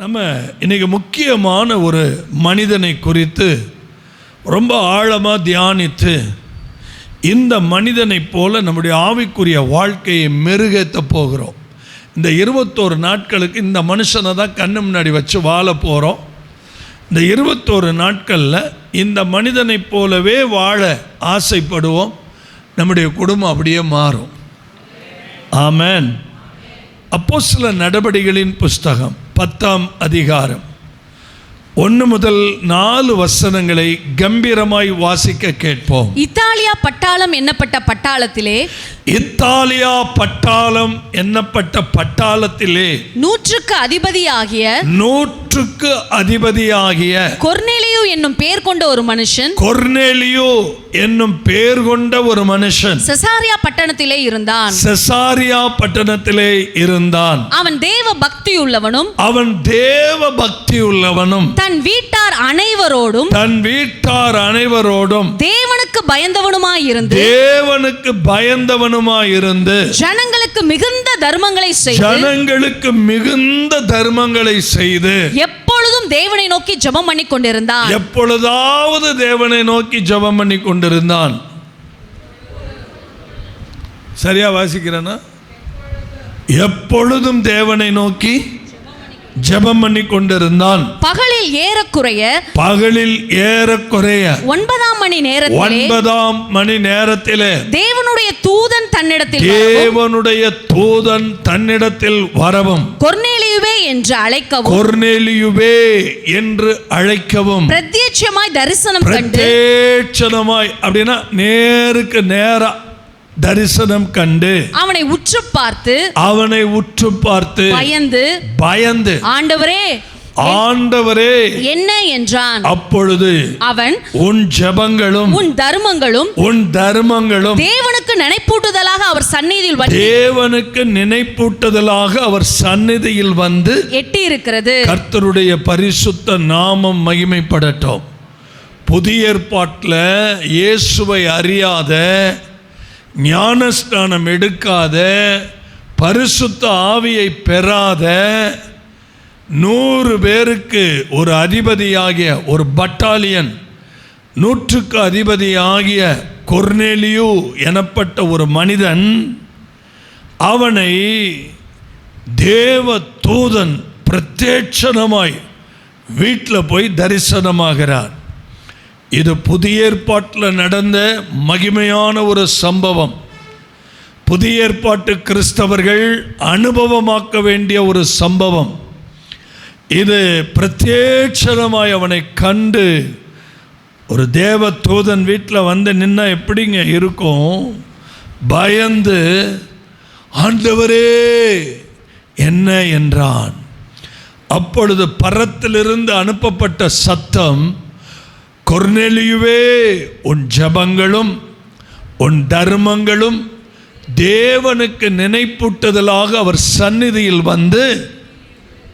நம்ம இன்னைக்கு முக்கியமான ஒரு மனிதனை குறித்து ரொம்ப ஆழமாக தியானித்து இந்த மனிதனைப் போல நம்முடைய ஆவிக்குரிய வாழ்க்கையை மெருகேற்ற போகிறோம். இந்த 21 நாட்களுக்கு இந்த மனுஷனை தான் கண்ணு முன்னாடி வச்சு வாழ போகிறோம். இந்த 21 நாட்களில் இந்த மனிதனைப் போலவே வாழ ஆசைப்படுவோம். நம்முடைய குடும்பம் அப்படியே மாறும். ஆமென். அப்போஸ்தலர் நடபடிகளின் புஸ்தகம் 10ஆம் அதிகாரம் 1 முதல் 4 வசனங்களை கம்பீரமாய் வாசிக்க கேட்போம். இத்தாலியா பட்டாளம் என்னப்பட்ட பட்டாளத்திலே இத்தாலியா பட்டாளம் என்னப்பட்ட பட்டாளத்திலே 100க்கு அதிபதியாகிய கொர்நேலியு என்னும் பெயர் கொண்ட ஒரு மனுஷன் கொர்நேலியு என்னும் பெயர் கொண்ட ஒரு மனுஷன் செசாரியா பட்டணத்திலே இருந்தான். செசாரியா பட்டணத்திலே இருந்தான். அவன் தேவ பக்தி உள்ளவனும் தன் வீட்டார் அனைவரோடும் தேவனுக்கு பயந்தவனுமாயிருந்து ஜனங்களுக்கு மிகுந்த தர்மங்களை செய்து எப்பொழுதும் தேவனை நோக்கி ஜெபம் பண்ணிக் கொண்டிருந்தான். எப்பொழுதாவது தேவனை நோக்கி ஜெபம் பண்ணிக் கொண்டிருந்தான். சரியா வாசிக்கிறேனா? எப்பொழுதும் தேவனை நோக்கி ஜெபம் பண்ணி கொண்டிருந்தான். பகலில் ஏறக்குறைய 9ஆம் மணி நேரத்திலே தேவனுடைய தூதன் தன்னிடத்தில் வரவும் கொர்நேலியுவே என்று அழைக்கவும் பிரத்யட்சமாய் அப்படின்னா நேருக்கு நேரா தரிசனம் கண்டு அவனை உற்று பார்த்து பயந்து ஆண்டவரே என்ன என்றான். அப்பொழுது அவன் உன் ஜெபங்களும் உன் தர்மங்களும் தேவனுக்கு நினைப்பூட்டுதலாக அவர் சந்நிதியில் வந்து எட்டி இருக்கிறது. கர்த்தருடைய பரிசுத்த நாமம் மகிமைப்படட்டும். புதிய ஏற்பாட்டில் இயேசுவை அறியாத, ஞானஸ்நானம் எடுக்காத, பரிசுத்த ஆவியை பெறாத 100 பேருக்கு ஒரு அதிபதியாகிய ஒரு பட்டாலியன் 100க்கு அதிபதியாகிய கொர்நேலியு எனப்பட்ட ஒரு மனிதன், அவனை தேவ தூதன் பிரத்யட்சமாய் வீட்டில் போய் தரிசனமாகிறார். இது புதிய ஏற்பாட்டில் நடந்த மகிமையான ஒரு சம்பவம். புதிய ஏற்பாட்டு கிறிஸ்தவர்கள் அனுபவமாக்க வேண்டிய ஒரு சம்பவம் இது. பிரத்யட்சமாய் அவனை கண்டு ஒரு தேவ தூதன் வீட்டில் வந்து நின்னா எப்படிங்க இருக்கும்? பயந்து ஆண்டவரே என்ன என்றான். அப்பொழுது பரத்திலிருந்து அனுப்பப்பட்ட சத்தம், கொர்நேலியுவே, உன் ஜெபங்களும் உன் தர்மங்களும் தேவனுக்கு நினைப்பூட்டுதலாக அவர் சந்நிதியில் வந்து.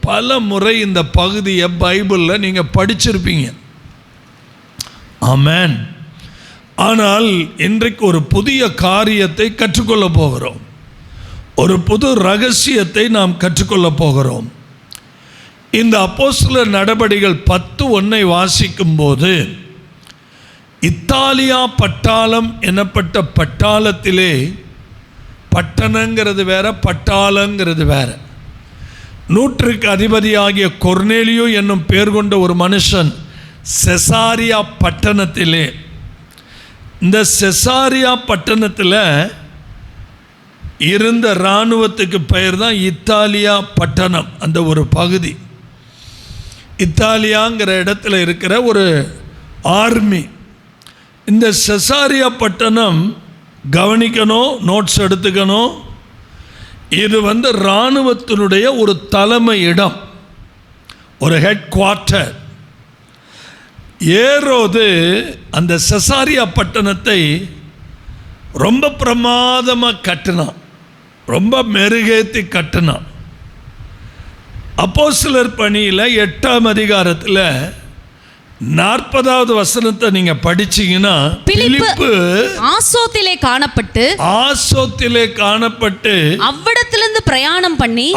பல முறை இந்த பகுதியை பைபிளில் நீங்கள் படிச்சிருப்பீங்க. ஆமென். ஆனால் இன்றைக்கு ஒரு புதிய காரியத்தை கற்றுக்கொள்ள போகிறோம். ஒரு புது ரகசியத்தை நாம் கற்றுக்கொள்ள போகிறோம். இந்த அப்போஸ்தலர் நடபடிகள் 10:1 வாசிக்கும் போது, இத்தாலியா பட்டாளம் எனப்பட்ட பட்டாளத்திலே, பட்டணங்கிறது வேற, பட்டாளங்கிறது வேற. 100க்கு அதிபதியாகிய கொர்நேலியு என்னும் பெயர் கொண்ட ஒரு மனுஷன் செசாரியா பட்டணத்திலே. இந்த செசாரியா பட்டணத்தில் இருந்த இராணுவத்துக்கு பெயர் தான் இத்தாலியா பட்டணம். அந்த ஒரு பகுதி இத்தாலியாங்கிற இடத்துல இருக்கிற ஒரு ஆர்மி. இந்த செசாரியா பட்டணம் கவனிக்கணும், நோட்ஸ் எடுத்துக்கணும். இது இராணுவத்தினுடைய ஒரு தலைமை இடம், ஒரு ஹெட் குவார்ட்டர். ஏரோது அந்த செசாரியா பட்டணத்தை ரொம்ப பிரமாதமாக கட்டினான், ரொம்ப மெருகேற்றி கட்டினான். அப்போஸ்தலர் பணியில் 8ஆம் அதிகாரத்தில் 40வது வசனத்தை நீங்க படிச்சீங்கன்னா, பிலிப்பு ஆசோத்திலே காணப்பட்டு அவ்விடத்திலிருந்து பிரயாணம் பண்ணி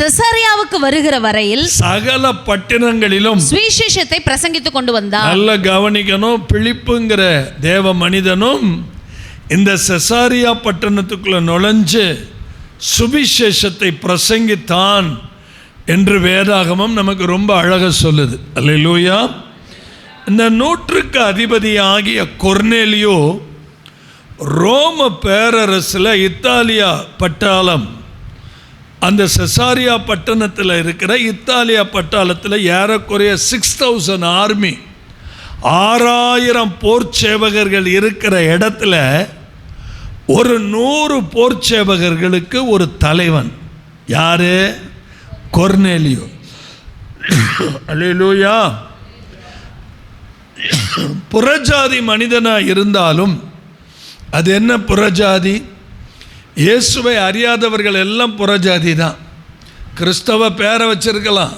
செசரியாவுக்கு வருகிற வரையில் சகல பட்டணங்களிலும் சுவிசேஷத்தை பிரசங்கித்துக் கொண்டு வந்தார். நல்ல கவனிக்கணும். பிலிப்புங்கிற தேவ மனிதனும் இந்த செசாரியா பட்டணத்துக்குள்ள நுழைஞ்சு சுவிசேஷத்தை பிரசங்கித்தான் என்று வேதாகமம் நமக்கு ரொம்ப அழகாக சொல்லுது. அல்லேலூயா. இந்த 100க்கு அதிபதியாகிய கொர்நேலியோ ரோம பேரரசில் இத்தாலியா பட்டாளம், அந்த செசாரியா பட்டணத்தில் இருக்கிற இத்தாலியா பட்டாளத்தில் ஏறக்குறைய 6000 ஆர்மி, 6000 போர் சேவகர்கள் இருக்கிற இடத்துல ஒரு 100 போர் சேவகர்களுக்கு ஒரு தலைவன். யாரு? கொர்நேலியோ. அல்லேலூயா. புறஜாதி மனிதனாக இருந்தாலும், அது என்ன புறஜாதி? இயேசுவை அறியாதவர்கள் எல்லாம் புறஜாதி தான். கிறிஸ்தவ பேரை வச்சிருக்கலாம்,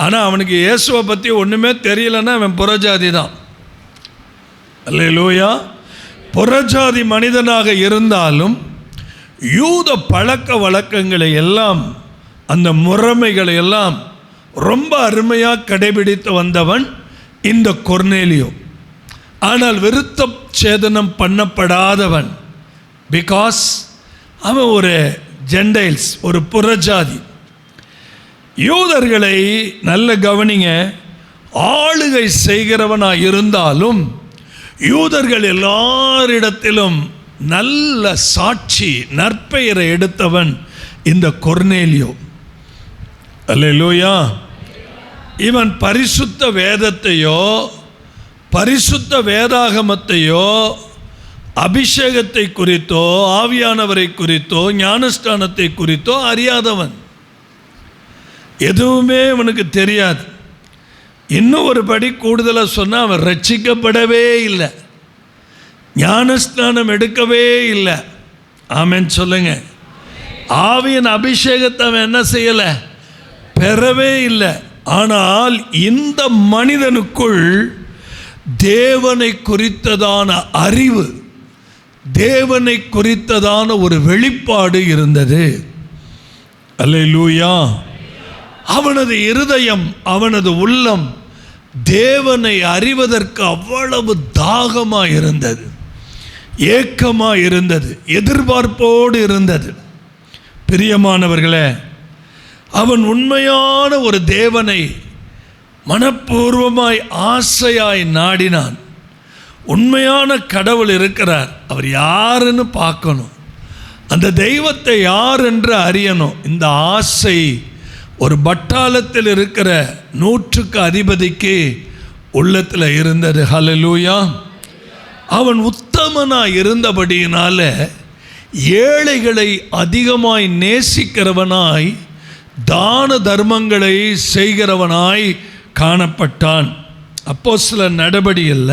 ஆனால் அவனுக்கு இயேசுவை பற்றி ஒன்றுமே தெரியலன்னா அவன் புறஜாதி தான். அல்லேலூயா. புறஜாதி மனிதனாக இருந்தாலும் யூத பழக்க வழக்கங்களை எல்லாம், அந்த முறைமைகளை எல்லாம் ரொம்ப அருமையாக கடைபிடித்து வந்தவன் இந்த கொர்நேலியோ. ஆனால் விருத்த சேதனம் பண்ணப்படாதவன். பிகாஸ் அவன் ஒரு ஜென்டைல்ஸ், ஒரு புறஜாதி. யூதர்களை நல்ல கவனிங்க, ஆளுகை செய்கிறவனாக இருந்தாலும் யூதர்கள் எல்லாரிடத்திலும் நல்ல சாட்சி, நற்பெயரை எடுத்தவன் இந்த கொர்நேலியோ. அல்லேலூயா. இவன் பரிசுத்த வேதத்தையோ பரிசுத்த வேதாகமத்தையோ அபிஷேகத்தை குறித்தோ ஆவியானவரை குறித்தோ ஞானஸ்தானத்தை குறித்தோ அறியாதவன். எதுவுமே அவனுக்கு தெரியாது. இன்னும் ஒரு படி கூடுதலாக சொன்னால் அவன் ரட்சிக்கப்படவே இல்லை, ஞானஸ்தானம் எடுக்கவே இல்லை. ஆமென் சொல்லுங்க. ஆவியின் அபிஷேகத்தை அவன் என்ன செய்யலை? பெறவே இல்லை. ஆனால் இந்த மனிதனுக்குள் தேவனை குறித்ததான அறிவு, தேவனை குறித்ததான ஒரு வெளிப்பாடு இருந்தது. அல்லேலூயா. அவனது இருதயம், அவனது உள்ளம் தேவனை அறிவதற்கு அவ்வளவு தாகமாக இருந்தது, ஏக்கமாக இருந்தது, எதிர்பார்ப்போடு இருந்தது. பிரியமானவர்களே, அவன் உண்மையான ஒரு தேவனை மனப்பூர்வமாய் ஆசையாய் நாடினான். உண்மையான கடவுள் இருக்கிறார், அவர் யாருன்னு பார்க்கணும், அந்த தெய்வத்தை யார் என்று அறியணும். இந்த ஆசை ஒரு பட்டாளத்தில் இருக்கிற 100க்கு அதிபதிக்கு உள்ளத்தில் இருந்தது. ஹல்லேலூயா. அவன் உத்தமனாய் இருந்தபடியினால ஏழைகளை அதிகமாய் நேசிக்கிறவனாய், தான தர்மங்களை செய்கிறவனாய் காணப்பட்டான். அப்போஸ்தலர் நடபடியில்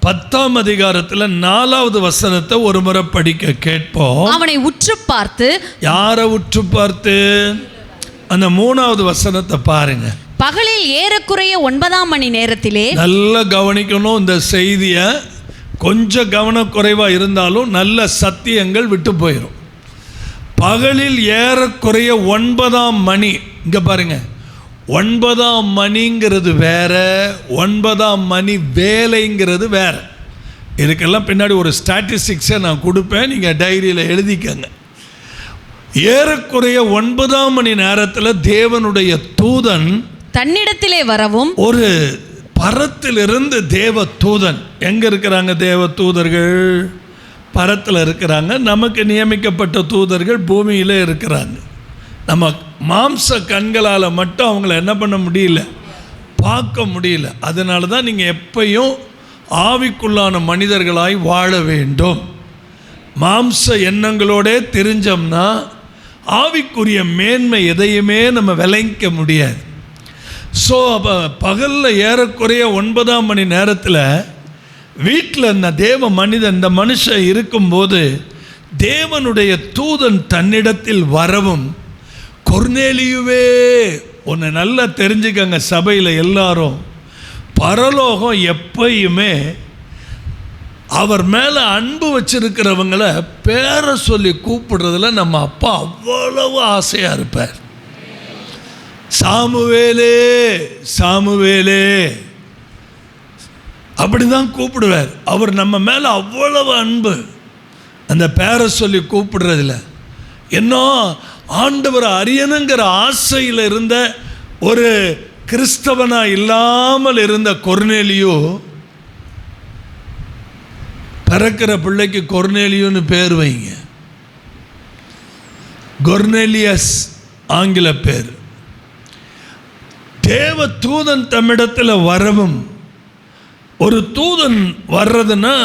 10ஆம் அதிகாரத்தில் 4வது வசனத்தை ஒரு முறை படிக்க கேட்போம். அவனை உற்று பார்த்து. யாரை உற்று பார்த்து? அந்த 3வது வசனத்தை பாருங்க. பகலில் ஏறக்குறைய 9ஆம் மணி நேரத்திலே. நல்ல கவனிக்கணும் இந்த செய்தியை. கொஞ்சம் கவனக்குறைவாக இருந்தாலும் நல்ல சத்தியங்கள் விட்டு போயிடும். பகலில் ஏறக்குறைய 9ஆம் மணி. இங்கே பாருங்க, 9ஆம் மணிங்கிறது வேற, 9ஆம் மணி வேலைங்கிறது வேற. இதுக்கெல்லாம் பின்னாடி ஒரு ஸ்டாட்டிஸ்டிக்ஸை நான் கொடுப்பேன், நீங்கள் டைரியில் எழுதிக்கங்க. ஏறக்குறைய 9ஆம் மணி நேரத்தில் தேவனுடைய தூதன் தன்னிடத்திலே வரவும், ஒரு பரத்திலிருந்து தேவ தூதன். எங்கே இருக்கிறாங்க தேவ தூதர்கள்? பரத்தில் இருக்கிறாங்க. நமக்கு நியமிக்கப்பட்ட தூதர்கள் பூமியில் இருக்கிறாங்க. நம்ம மாம்ச கண்களால் மட்டும் அவங்கள என்ன பண்ண முடியல, பார்க்க முடியல. அதனால தான் நீங்கள் எப்பையும் ஆவிக்குள்ளான மனிதர்களாய் வாழ வேண்டும். மாம்ச எண்ணங்களோடே தெரிஞ்சோம்னா ஆவிக்குரிய மேன்மை எதையுமே நம்ம விளங்கிக்க முடியாது. ஸோ அப்போ பகலில் ஏறக்குறைய 9ஆம் மணி நேரத்தில் வீட்டில் இந்த தேவ மனிதன், இந்த மனுஷன் இருக்கும்போது தேவனுடைய தூதன் தன்னிடத்தில் வரவும், கொர்நேலியுவே, ஒன்று நல்லா தெரிஞ்சுக்கங்க சபையில் எல்லாரும், பரலோகம் எப்பயுமே அவர் மேலே அன்பு வச்சிருக்கிறவங்கள பேரை சொல்லி கூப்பிடுறதுல நம்ம அப்பா அவ்வளவு ஆசையாக இருப்பார். சாமுவேலே சாமுவேலே அப்படிதான் கூப்பிடுவார். அவர் நம்ம மேலே அவ்வளவு அன்பு, அந்த பேரை சொல்லி கூப்பிடுறதில்ல. இன்னும் ஆண்டவர் அறியணுங்கிற ஆசையில் இருந்த ஒரு கிறிஸ்தவனா இல்லாமல் இருந்த கொர்நேலியோ, பிறக்கிற பிள்ளைக்கு கொர்நேலியோன்னு பேர் வைங்க. கொர்னேலியஸ் ஆங்கில பேர். தேவ தூதன் தம்மிடத்தில் வரவும், ஒரு தூதன் வர்றதுன்னா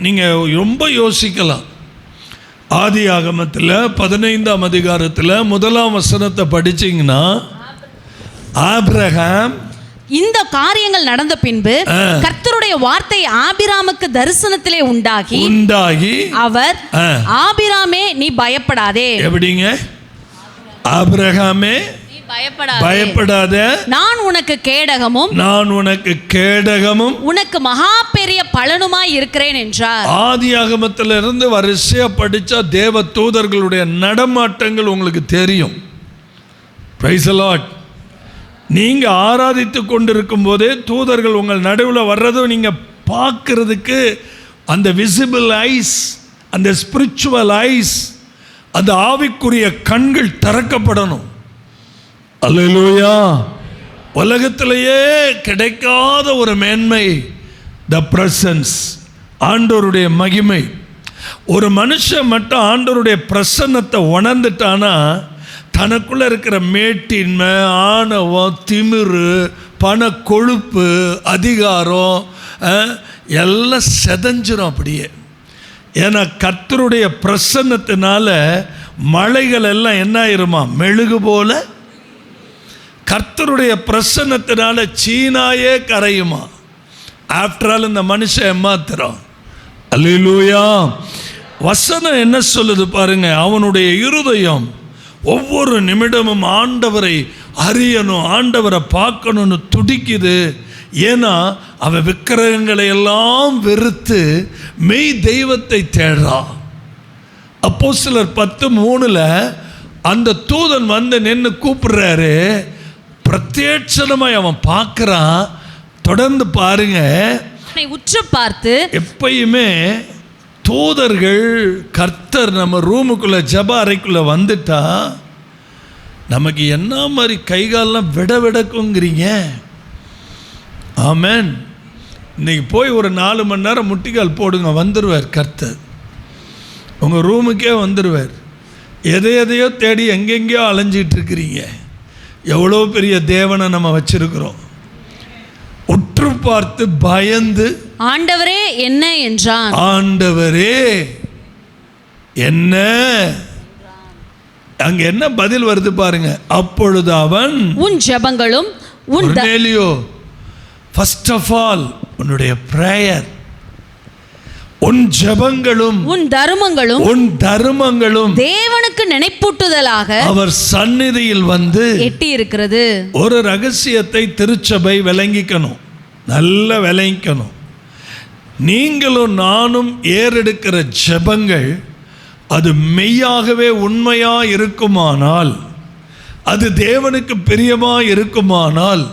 நீங்கள் ரொம்ப யோசிக்கலாம். ஆதி ஆகமத்தில் 15ஆம் அதிகாரத்தில் 1ஆம் வசனத்தை படிச்சிங்கன்னா, ஆபிரகாம் இந்த காரியங்கள் நடந்த பின்பு கர்த்தருடைய வார்த்தை ஆபிராமுக்கு தரிசனத்திலே உண்டாகி அவர், ஆபிராமே நீ பயப்படாதே. எப்படிங்க? ஆபிரகாமே பயப்படாத, நான் உனக்கு கேடகமும் உனக்கு மகா பெரிய பலனுமாய் இருக்கிறேன் என்றார். ஆதியாகமத்திலிருந்து வரிசையா படிச்சா தேவ தூதர்களுடைய நடமாட்டங்கள் உங்களுக்கு தெரியும். Praise the Lord. நீங்க ஆராதித்து கொண்டிருக்கும் போதே தூதர்கள் உங்கள் நடுவில் வர்றதை நீங்க பார்க்கறதுக்கு அந்த விசிபிள் ஐஸ், அந்த ஸ்பிரிச்சுவல் ஐஸ், அந்த ஆவிக்குரிய கண்கள் திறக்கப்படணும். அல்லேலூயா. உலகத்திலேயே கிடைக்காத ஒரு மேன்மை, த பிரசன்ஸ், ஆண்டவருடைய மகிமை. ஒரு மனுஷன் மட்டும் ஆண்டவருடைய பிரசன்னத்தை உணர்ந்துட்டானா தனக்குள்ள இருக்கிற மேட்டின்மை, ஆணவம், திமிரு, பண கொழுப்பு, அதிகாரம் எல்லாம் செதஞ்சிரும் அப்படியே. ஏன்னா கர்த்தருடைய பிரசன்னத்தினால மலைகள் எல்லாம் என்ன ஆயிருமா? மெழுகு போல. கர்த்தருடைய பிரசன்னத்தினால சீனாயே கரையுமா? ஆஃப்டர் ஆல் இந்த மனுஷன் ஏமாத்துறான். அல்லேலூயா. வசனம் என்ன சொல்லுது பாருங்க, அவனுடைய இருதயம் ஒவ்வொரு நிமிடமும் ஆண்டவரை அறியணும், ஆண்டவரை பார்க்கணும்னு துடிக்குது. ஏன்னா அவன் விக்கிரகங்களை எல்லாம் வெறுத்து மெய் தெய்வத்தை தேடுறான். அப்போஸ்தலர் 10:3 அந்த தூதன் வந்து நின்று கூப்பிடுறாரு. பிரத்யட்சமாய் அவன் பார்க்கிறான். தொடர்ந்து பாருங்க, உற்று பார்த்து. எப்பயுமே தூதர்கள், கர்த்தர் நம்ம ரூமுக்குள்ள ஜப அறைக்குள்ள வந்துட்டா நமக்கு என்ன மாதிரி கைகாலெல்லாம் விடக்குங்கிறீங்க? ஆமென். இன்னைக்கு போய் ஒரு 4 மணி நேரம் முட்டிக்கால் போடுங்க, வந்துடுவார் கர்த்தர். உங்கள் ரூமுக்கே வந்துடுவார். எதையோ தேடி எங்கெங்கேயோ அலைஞ்சிட்டு இருக்கிறீங்க. எவ்வளோ பெரிய தேவனை நம்ம வச்சிருக்கிறோம். உற்று பார்த்து பயந்து, ஆண்டவரே என்ன என்றான். ஆண்டவரே என்ன, அங்க என்ன பதில் வருது பாருங்க. அப்பொழுது அவன், உன் ஜெபங்களும் கொர்நேலியோ, ஃபர்ஸ்ட் ஆஃப் ஆல் உன்னுடைய பிரேயர், உன் ஜெபங்களும் உன் தர்மங்களும் தேவனுக்கு நினைப்பூட்டுதலாக அவர் சந்நிதியில் வந்து எட்டி இருக்கிறது. ஒரு ரகசியத்தை திருச்சபை விளங்கிக்கணும், நல்ல விளங்கிக்கணும். நீங்களும் நானும் ஏறெடுக்கிற ஜெபங்கள் அது மெய்யாகவே உண்மையா இருக்குமானால், அது தேவனுக்கு பிரியமா இருக்குமானால்,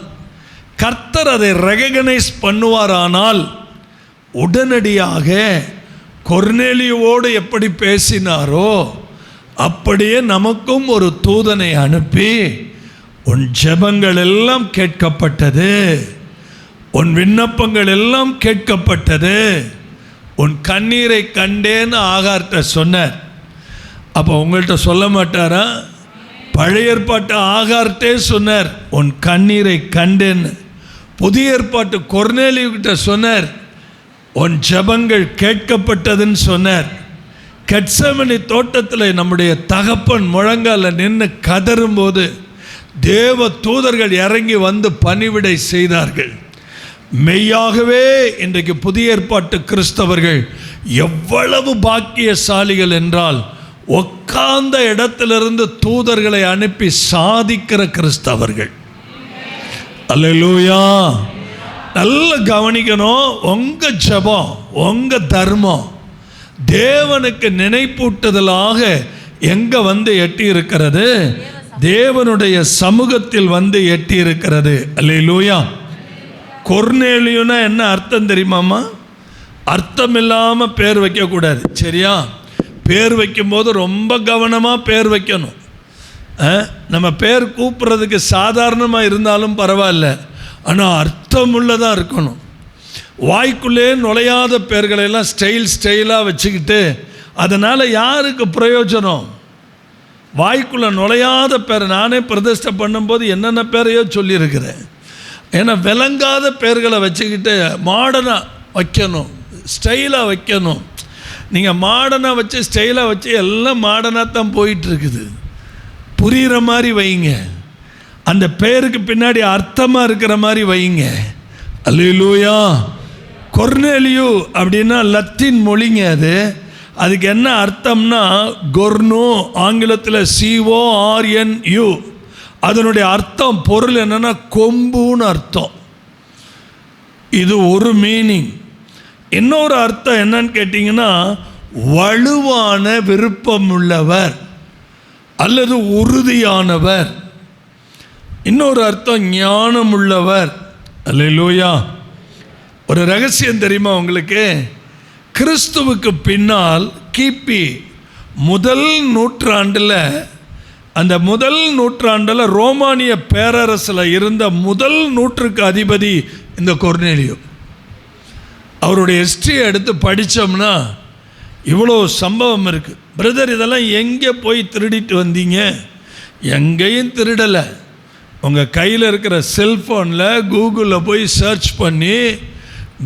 கர்த்தர் அதை ரெகக்னைஸ் பண்ணுவாரானால், உடனடியாக கொர்நேலியோடு எப்படி பேசினாரோ அப்படியே நமக்கும் ஒரு தூதனை அனுப்பி, உன் ஜெபங்கள் எல்லாம் கேட்கப்பட்டது, உன் விண்ணப்பங்கள் எல்லாம் கேட்கப்பட்டது, உன் கண்ணீரை கண்டேன்னு ஆகார்ட்ட சொன்னார். அப்போ உங்கள்கிட்ட சொல்ல மாட்டாரா? பழைய ஏற்பாட்டு ஆகார்ட்டே சொன்னார், உன் கண்ணீரை கண்டேன்னு. புதிய ஏற்பாட்டு கொர்நேலியுக்கிட்ட சொன்னார், உன் ஜெபங்கள் கேட்கப்பட்டதுன்னு சொன்னார். கெத்செமனி தோட்டத்தில் நம்முடைய தகப்பன் முழங்கால நின்று கதறும்போது தேவ தூதர்கள் இறங்கி வந்து பணிவிடை செய்தார்கள். மெய்யாகவே இன்றைக்கு புதிய ஏற்பாட்டு கிறிஸ்தவர்கள் எவ்வளவு பாக்கியசாலிகள் என்றால், உட்கார்ந்த இடத்திலிருந்து தூதர்களை அனுப்பி சாதிக்கிற கிறிஸ்தவர்கள். அல்லேலூயா. நல்ல கவனிக்கணும். உங்கள் ஜெபம், உங்கள் தர்மம் தேவனுக்கு நினைப்பூட்டுதலாக எங்கே வந்து எட்டி இருக்கிறது? தேவனுடைய சமூகத்தில் வந்து எட்டி இருக்கிறது. அல்லேலூயா. கொர்நேலியுனா என்ன அர்த்தம் தெரியுமாம்மா? அர்த்தம் இல்லாமல் பேர் வைக்கக்கூடாது, சரியா? பேர் வைக்கும்போது ரொம்ப கவனமாக பேர் வைக்கணும். நம்ம பேர் கூப்பிட்றதுக்கு சாதாரணமாக இருந்தாலும் பரவாயில்ல, ஆனால் அர்த்தமுள்ளதாக இருக்கணும். வாய்க்குள்ளே நுழையாத பேர்களெல்லாம் ஸ்டைலாக வச்சுக்கிட்டு அதனால் யாருக்கு பிரயோஜனம்? வாய்க்குள்ளே நுழையாத பேர் நானே பிரதிஷ்டை பண்ணும்போது என்னென்ன பேரையோ சொல்லியிருக்கிறேன். ஏன்னா விளங்காத பேர்களை வச்சுக்கிட்டு மாடர்னாக வைக்கணும், ஸ்டைலாக வைக்கணும். நீங்கள் மாடர்னாக வச்சு ஸ்டைலாக வச்சு எல்லாம் மாடர்னாக தான் போயிட்டுருக்குது. புரிகிற மாதிரி வைங்க, அந்த பேருக்கு பின்னாடி அர்த்தமாக இருக்கிற மாதிரி வைங்க. அல்லேலூயா. கொர்நேலியு அப்படின்னா லத்தீன் மொழிங்க. அதுக்கு என்ன அர்த்தம்னா கொர்னு, ஆங்கிலத்தில் CORNU. அதனுடைய அர்த்தம், பொருள் என்னென்னா கொம்புன்னு அர்த்தம். இது ஒரு மீனிங். இன்னொரு அர்த்தம் என்னன்னு கேட்டிங்கன்னா வலுவான விருப்பம் உள்ளவர் அல்லது உறுதியானவர். இன்னொரு அர்த்தம் ஞானம் உள்ளவர். அல்லேலூயா. ஒரு ரகசியம் தெரியுமா உங்களுக்கு? கிறிஸ்துவுக்கு பின்னால் கிபி 1 நூற்றாண்டில், அந்த 1 நூற்றாண்டில் ரோமானிய பேரரசில் இருந்த 1 நூற்றுக்கு அதிபதி இந்த கொர்நேலியு. அவருடைய ஹிஸ்ட்ரியை எடுத்து படித்தோம்னா இவ்வளோ சம்பவம் இருக்குது. பிரதர், இதெல்லாம் எங்கே போய் திருடிட்டு வந்தீங்க? எங்கேயும் திருடலை. உங்கள் கையில் இருக்கிற செல்ஃபோனில் கூகுளில் போய் சர்ச் பண்ணி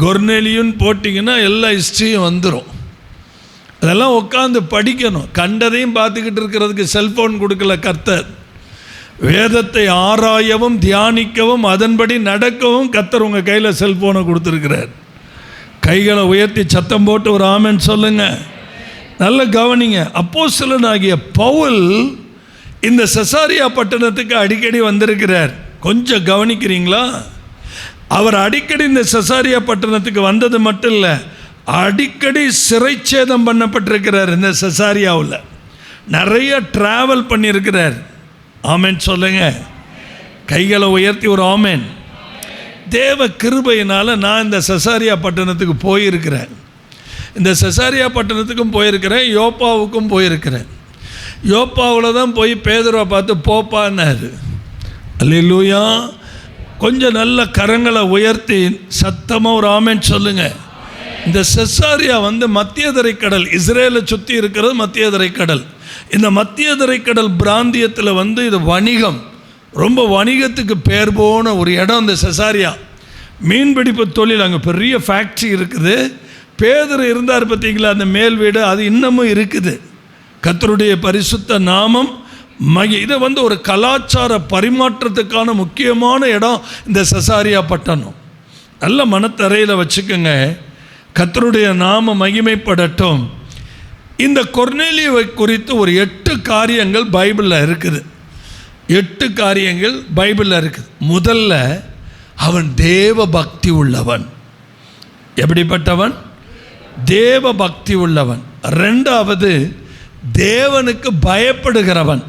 கொர்நேலியுன்னு போட்டிங்கன்னா எல்லா ஹிஸ்ட்ரியும் வந்துடும். அதெல்லாம் உட்காந்து படிக்கணும். கண்டதையும் பார்த்துக்கிட்டு இருக்கிறதுக்கு செல்ஃபோன் கொடுக்கல கர்த்தர். வேதத்தை ஆராயவும் தியானிக்கவும் அதன்படி நடக்கவும் கர்த்தர் உங்கள் கையில் செல்ஃபோனை கொடுத்துருக்கிறார். கைகளை உயர்த்தி சத்தம் போட்டு ஒரு ஆமென் சொல்லுங்க. நல்ல கவனிங்க. அப்போஸ்தலனாகிய பவுல் இந்த செசாரியா பட்டணத்துக்கு அடிக்கடி வந்திருக்கிறார். கொஞ்சம் கவனிக்கிறீங்களா? அவர் அடிக்கடி இந்த செசாரியா பட்டணத்துக்கு வந்தது மட்டும் இல்லை, அடிக்கடி சிறைச்சேதம் பண்ணப்பட்டிருக்கிறார். இந்த செசாரியாவில் நிறைய டிராவல் பண்ணியிருக்கிறார். ஆமென் சொல்லுங்க. கைகளை உயர்த்தி ஒரு ஆமென். தேவ கிருபையினால் நான் இந்த செசாரியா பட்டணத்துக்கு போயிருக்கிறேன். இந்த செசாரியா பட்டணத்துக்கும் போயிருக்கிறேன், யோப்பாவுக்கும் போயிருக்கிறேன். யோப்பாவில் தான் போய் பேதுருவை பார்த்து போப்பான்னாரு. அல்லேலூயா. கொஞ்சம் நல்ல கரங்களை உயர்த்தி சத்தமாக ஒரு ஆமென் சொல்லுங்க. இந்த செசாரியா வந்து மத்திய தரைக்கடல், இஸ்ரேலை சுற்றி இருக்கிறது மத்திய தரைக்கடல். இந்த மத்திய தரைக்கடல் பிராந்தியத்தில் வந்து இது வணிகம், ரொம்ப வணிகத்துக்கு பேர் போன ஒரு இடம் இந்த செசாரியா. மீன்பிடிப்பு தொழில், அங்கே பெரிய ஃபேக்ட்ரி இருக்குது. பேதுரு இருந்தார் பார்த்தீங்களா, அந்த மேல் வீடு, அது இன்னமும் இருக்குது. கர்த்தருடைய பரிசுத்த நாமம் இதை வந்து ஒரு கலாச்சார பரிமாற்றத்துக்கான முக்கியமான இடம் இந்த செசாரியா பட்டணம். நல்ல மனத்தரையில் வச்சுக்கோங்க. கர்த்தருடைய நாம மகிமைப்படட்டும். இந்த கொர்நேலியுவை குறித்து ஒரு 8 காரியங்கள் பைபிளில் இருக்குது. 8 காரியங்கள் பைபிளில் இருக்குது. முதல்ல, அவன் தேவ பக்தி உள்ளவன். எப்படிப்பட்டவன்? தேவ பக்தி உள்ளவன். ரெண்டாவது, தேவனுக்கு பயப்படுகிறவன்.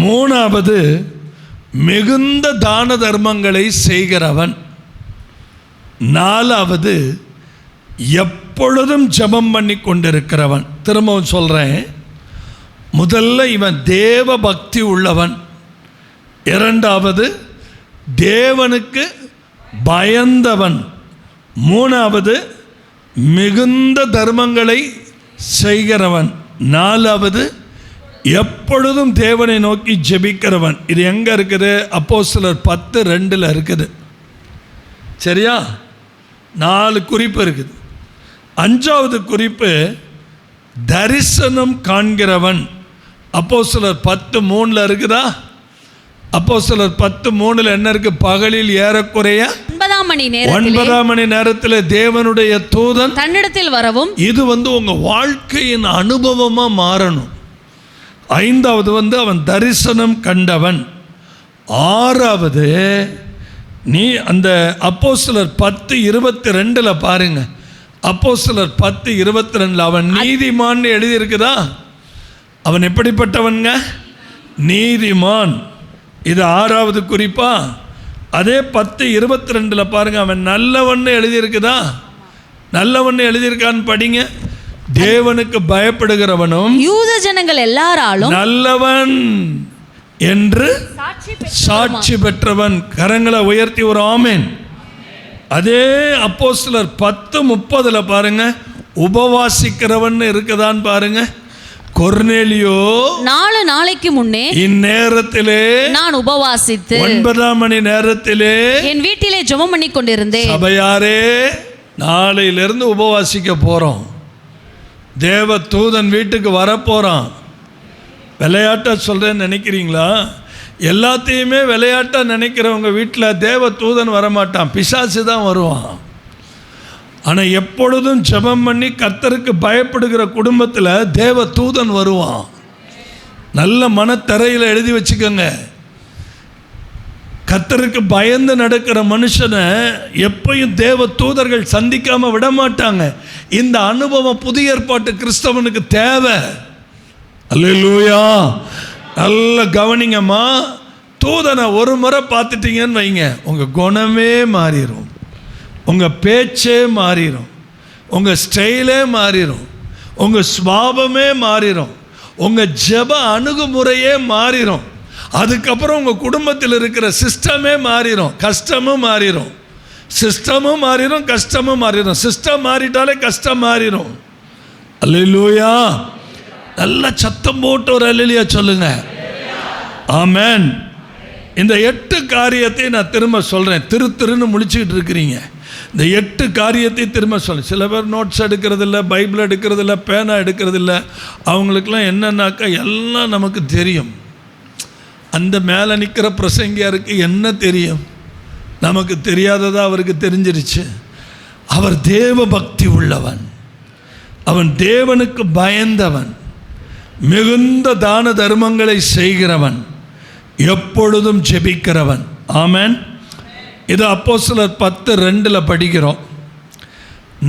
மூணாவது, மிகுந்த தான தர்மங்களை செய்கிறவன். நாலாவது, எப்பொழுதும் ஜெபம் பண்ணி கொண்டிருக்கிறவன். திரும்பவும் சொல்கிறேன். முதல்ல இவன் தேவ பக்தி உள்ளவன். இரண்டாவது, தேவனுக்கு பயந்தவன். மூணாவது, மிகுந்த தர்மங்களை செய்கிறவன். நாலாவது, எப்பொழுதும் தேவனை நோக்கி ஜெபிக்கிறவன். இது எங்கே இருக்குது? அப்போஸ்தலர் 10:2 இருக்குது. சரியா? 4 குறிப்பு இருக்குது. 5வது குறிப்பு, தரிசனம் காண்கிறவன். அப்போஸ்தலர் 10:3 இருக்குதா? அப்போஸ்தலர் 10:3 என்ன இருக்கு? பகலில் ஏறக்குறைய 9 மணி நேரத்தில் தேவனுடைய தூதன் தன்னிடத்தில் வரவும். இது வந்து உங்க வாழ்க்கையின் அனுபவமா மாறணும். 5வது வந்து அவன் தரிசனம் கண்டவன். 6வது, நீ அந்த அப்போஸ்தலர் 10:22 பாருங்க. அப்போஸ்தலர் 10:22 அவன் நீதிமான் எழுதியிருக்குதா? அவன் எப்படிப்பட்டவன்ங்க? நீதிமான். இது 6வது குறிப்பா. அதே 10:22 பாருங்க, அவன் நல்லவன் எழுதியிருக்குதா? நல்லவன் எழுதியிருக்கான்னு படிங்க. தேவனுக்கு பயப்படுகிறவனும் யூத ஜனங்கள் எல்லாராலும் நல்லவன் என்று சாட்சி பெற்றவன். கரங்களை உயர்த்தி ஒரு ஆமென். அதே அப்போஸ்தலர் 10:30 பாருங்க, உபவாசிக்கிறவன் இருக்குதான்னு பாருங்க. கொர்நேலியோ 4 நாளைக்கு முன்னே இந்நேரத்திலே நான் உபவாசித்து 9ஆம் மணி நேரத்திலே என் வீட்டிலே ஜெபம் பண்ணி கொண்டிருந்தேன். சபையாரே, நாளையிலிருந்து உபவாசிக்க போறோம். தேவ தூதன் வீட்டுக்கு வரப்போறான். விளையாட்டா சொல்றேன்னு நினைக்கிறீங்களா? எல்லாத்தையுமே விளையாட்டா நினைக்கிறவங்க வீட்டில் தேவ தூதன் வரமாட்டான், பிசாசு தான் வருவான். ஆனால் எப்பொழுதும் ஜெபம் பண்ணி கர்த்தருக்கு பயப்படுகிற குடும்பத்தில் தேவ தூதன் வருவான். நல்ல மனத்தரையில் எழுதி வச்சுக்கோங்க. கர்த்தருக்கு பயந்து நடக்கிற மனுஷனை எப்பயும் தேவ தூதர்கள் சந்திக்காம விட மாட்டாங்க. இந்த அனுபவம் புதிய ஏற்பாட்டு கிறிஸ்தவனுக்கு தேவை. அல்லேலூயா. நல்ல கவனிங்கம்மா. தூதனை ஒரு முறை பார்த்துட்டீங்கன்னு வைங்க, உங்கள் குணமே மாறிடும், உங்கள் பேச்சே மாறிடும், உங்கள் ஸ்டைலே மாறிடும், உங்கள் சுபாவமே மாறிடும், உங்கள் ஜெப அணுகுமுறையே மாறிடும். அதுக்கப்புறம் உங்கள் குடும்பத்தில் இருக்கிற சிஸ்டமே மாறிடும், கஷ்டமும் மாறிடும். சிஸ்டமும் மாறிடும், கஷ்டமும் மாறிடும். சிஸ்டம் மாறிட்டாலே கஷ்டம் மாறிடும். அல்லேலூயா. நல்ல சத்தம் போட்டு ஒரு அல்லேலூயா சொல்லுங்க. ஆமென். இந்த 8 காரியத்தை நான் திரும்ப சொல்கிறேன். திருன்னு முழிச்சுக்கிட்டு இருக்கிறீங்க. இந்த 8 காரியத்தை திரும்ப சொல்கிறேன். சில பேர் நோட்ஸ் எடுக்கிறதில்ல, பைபிள் எடுக்கிறதில்ல, பேனா எடுக்கிறதில்ல. அவங்களுக்கெல்லாம் என்னன்னாக்கா எல்லாம் நமக்கு தெரியும். அந்த மேலே நிற்கிற பிரசங்கியாருக்கு என்ன தெரியும்? நமக்கு தெரியாததா அவருக்கு தெரிஞ்சிருச்சு. அவர் தேவ பக்தி உள்ளவன், அவன் தேவனுக்கு பயந்தவன், மிகுந்த தான தர்மங்களை செய்கிறவன், எப்பொழுதும் ஜெபிக்கிறவன். ஆமென். இது அப்போஸ்தலர் 10:2 படிக்கிறோம்.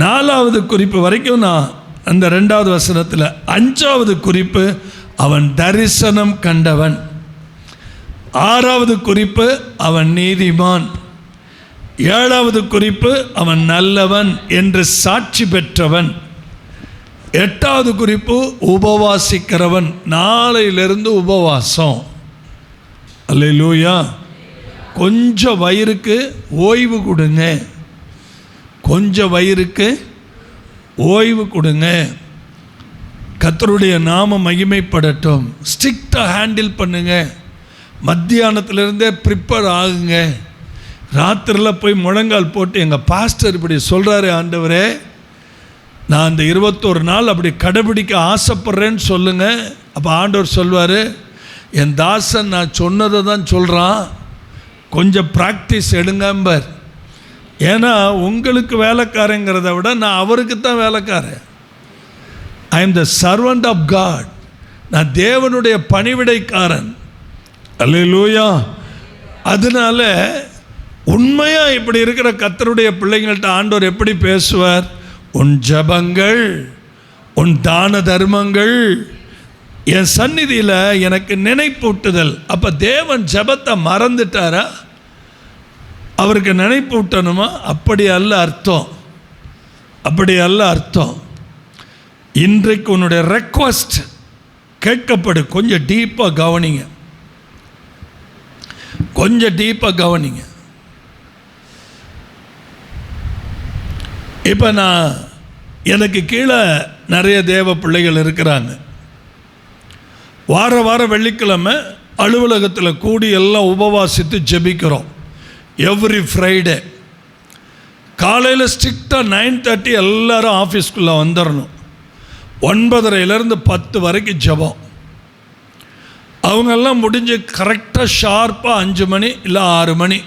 4வது குறிப்பு வரைக்கும் நான் அந்த 2வது வசனத்தில். 5வது குறிப்பு அவன் தரிசனம் கண்டவன். 6வது குறிப்பு அவன் நீதிமான். 7வது குறிப்பு அவன் நல்லவன் என்று சாட்சி பெற்றவன். 8வது குறிப்பு உபவாசிக்கிறவன். நாளையிலிருந்து உபவாசம். அல்லேலூயா. கொஞ்சம் வயிறுக்கு ஓய்வு கொடுங்க, கொஞ்சம் வயிறுக்கு ஓய்வு கொடுங்க. கர்த்தருடைய நாம மகிமைப்படட்டும். ஸ்ட்ரிக்டாக ஹேண்டில் பண்ணுங்க. மத்தியானத்திலிருந்தே ப்ரிப்பேர் ஆகுங்க. ராத்திரியில் போய் முழங்கால் போட்டு எங்கள் பாஸ்டர் இப்படி சொல்கிறாரு, ஆண்டவரே நான் அந்த 21 நாள் அப்படி கடைபிடிக்க ஆசைப்பட்றேன்னு சொல்லுங்கள். அப்போ ஆண்டவர் சொல்வார், என் தாசன் நான் சொன்னதை தான் சொல்கிறான், கொஞ்சம் ப்ராக்டிஸ் எடுங்கம்பர். ஏன்னா உங்களுக்கு வேலைக்காரங்கிறத விட நான் அவருக்கு தான் வேலைக்காரன். I am the servant of God. நான் தேவனுடைய பணிவிடைக்காரன். அல்லேலூயா. அதனால உண்மையாக இப்படி இருக்கிற கர்த்தருடைய பிள்ளைங்கள்ட்ட ஆண்டவர் எப்படி பேசுவார்? உன் ஜபங்கள், உன் தான தர்மங்கள் என் சந்நிதியில் எனக்கு நினைப்பூட்டுதல். அப்போ தேவன் ஜபத்தை மறந்துட்டாரா? அவருக்கு நினைப்பூட்டணுமா? அப்படி அல்ல அர்த்தம், அப்படி அல்ல அர்த்தம். இன்றைக்கு உன்னுடைய ரெக்வஸ்ட் கேட்கப்படு. கொஞ்சம் டீப்பாக கவனிங்க, கொஞ்சம் டீப்பாக கவனிங்க. இப்போ நான் எனக்கு கீழே நிறைய தேவ பிள்ளைகள் இருக்கிறாங்க. வாரம் வெள்ளிக்கிழமை அலுவலகத்தில் கூடி எல்லாம் உபவாசித்து ஜெபிக்கிறோம். எவ்ரி ஃப்ரைடே காலையில் ஸ்ட்ரிக்டாக 9:30 எல்லோரும் ஆஃபீஸ்க்குள்ளே வந்துடணும். 9:30 10 வரைக்கும் ஜெபம். அவங்கெல்லாம் முடிஞ்சு கரெக்டாக ஷார்ப்பாக 5 மணி இல்லை 6 மணி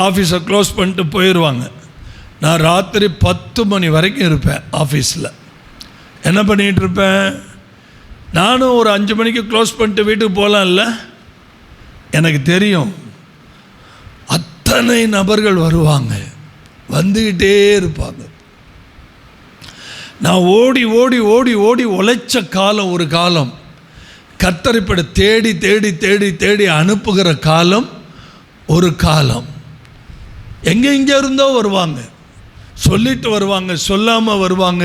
ஆஃபீஸை க்ளோஸ் பண்ணிட்டு போயிடுவாங்க. நான் ராத்திரி 10 மணி வரைக்கும் இருப்பேன் ஆஃபீஸில். என்ன பண்ணிகிட்டு இருப்பேன்? நானும் ஒரு 5 மணிக்கு க்ளோஸ் பண்ணிட்டு வீட்டுக்கு போகலாம் இல்லை? எனக்கு தெரியும் அத்தனை நபர்கள் வருவாங்க, வந்துக்கிட்டே இருப்பாங்க. நான் ஓடி ஓடி ஓடி ஓடி உழைச்ச காலம் ஒரு காலம், கர்த்தர் இப்படி தேடி தேடி தேடி தேடி அனுப்புகிற காலம் ஒரு காலம். எங்கே இருந்தோ வருவாங்க, சொல்லிட்டு வருவாங்க, சொல்லாமல் வருவாங்க,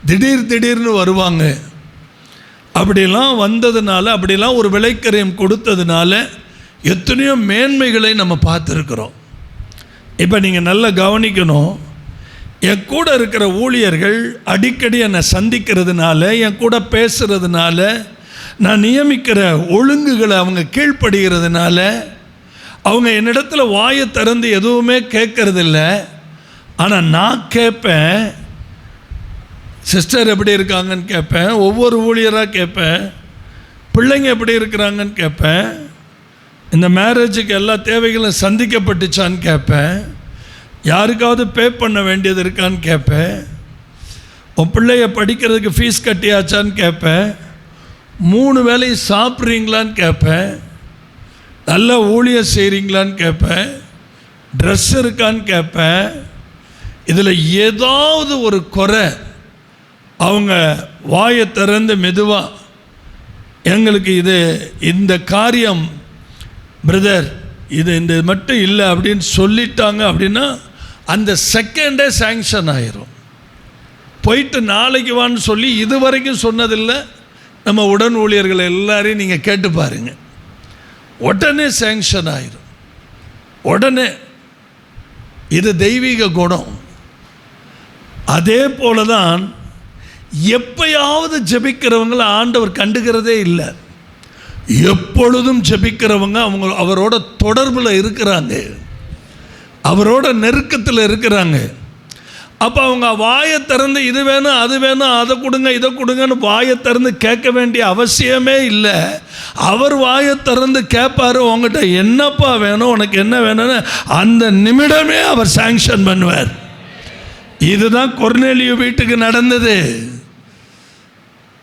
திடீர்னு வருவாங்க. அப்படிலாம் வந்ததுனால, அப்படிலாம் ஒரு விலைக்கரையம் கொடுத்ததுனால எத்தனையோ மேன்மைகளை நம்ம பார்த்துருக்குறோம். இப்போ நீங்கள் நல்லா கவனிக்கணும். என் கூட இருக்கிற ஊழியர்கள் அடிக்கடி என்னை சந்திக்கிறதுனால, என் கூட பேசுகிறதுனால, நான் நியமிக்கிற ஒழுங்குகளை அவங்க கீழ்ப்படுகிறதுனால, அவங்க என்னிடத்துல வாயை திறந்து எதுவுமே கேட்கறதில்ல. ஆனால் நான் கேட்பேன், சிஸ்டர் எப்படி இருக்காங்கன்னு கேட்பேன், ஒவ்வொரு ஊழியராக கேட்பேன், பிள்ளைங்க எப்படி இருக்கிறாங்கன்னு கேட்பேன், இந்த மேரேஜுக்கு எல்லா தேவைகளும் சந்திக்கப்பட்டுச்சான்னு கேட்பேன், யாருக்காவது பே பண்ண வேண்டியது இருக்கான்னு கேட்பேன், உன் பிள்ளைய படிக்கிறதுக்கு ஃபீஸ் கட்டியாச்சான்னு கேட்பேன், 3 வேளையும் சாப்பிட்றீங்களான்னு கேட்பேன், நல்லா ஊழியம் செய்கிறீங்களான்னு கேட்பேன், ட்ரெஸ் இருக்கான்னு கேட்பேன். இதில் ஏதாவது ஒரு குறை அவங்க வாயை திறந்து மெதுவாக எங்களுக்கு இந்த காரியம் பிரதர் இந்த மட்டும் இல்லை அப்படின்னு சொல்லிட்டாங்க அப்படின்னா அந்த செகண்டே சேங்ஷன் ஆயிரும். போயிட்டு நாளைக்கு வான்னு சொல்லி இது வரைக்கும் சொன்னதில்லை. நம்ம உடன் ஊழியர்கள் எல்லாரையும் நீங்கள் கேட்டு பாருங்கள், உடனே சேங்ஷன் ஆயிரும். உடனே இது தெய்வீக குணம். அதே போல தான் எப்பயாவது ஜெபிக்கிறவங்களை ஆண்டவர் கண்டுக்கிறதே இல்லை. எப்பொழுதும் ஜெபிக்கிறவங்க அவரோட தொடர்பில் இருக்கிறாங்க, அவரோட நெருக்கத்தில் இருக்கிறாங்க. அப்போ அவங்க வாயை திறந்து இது வேணும் அது வேணும் அதை கொடுங்க இதை கொடுங்கன்னு வாயை திறந்து கேட்க வேண்டிய அவசியமே இல்லை. அவர் வாயை திறந்து கேட்பாரு, உங்ககிட்ட என்னப்பா வேணும், உனக்கு என்ன வேணும்னு அந்த நிமிடமே அவர் சாங்ஷன் பண்ணுவார். இதுதான் கொர்நேலியு வீட்டுக்கு நடந்தது.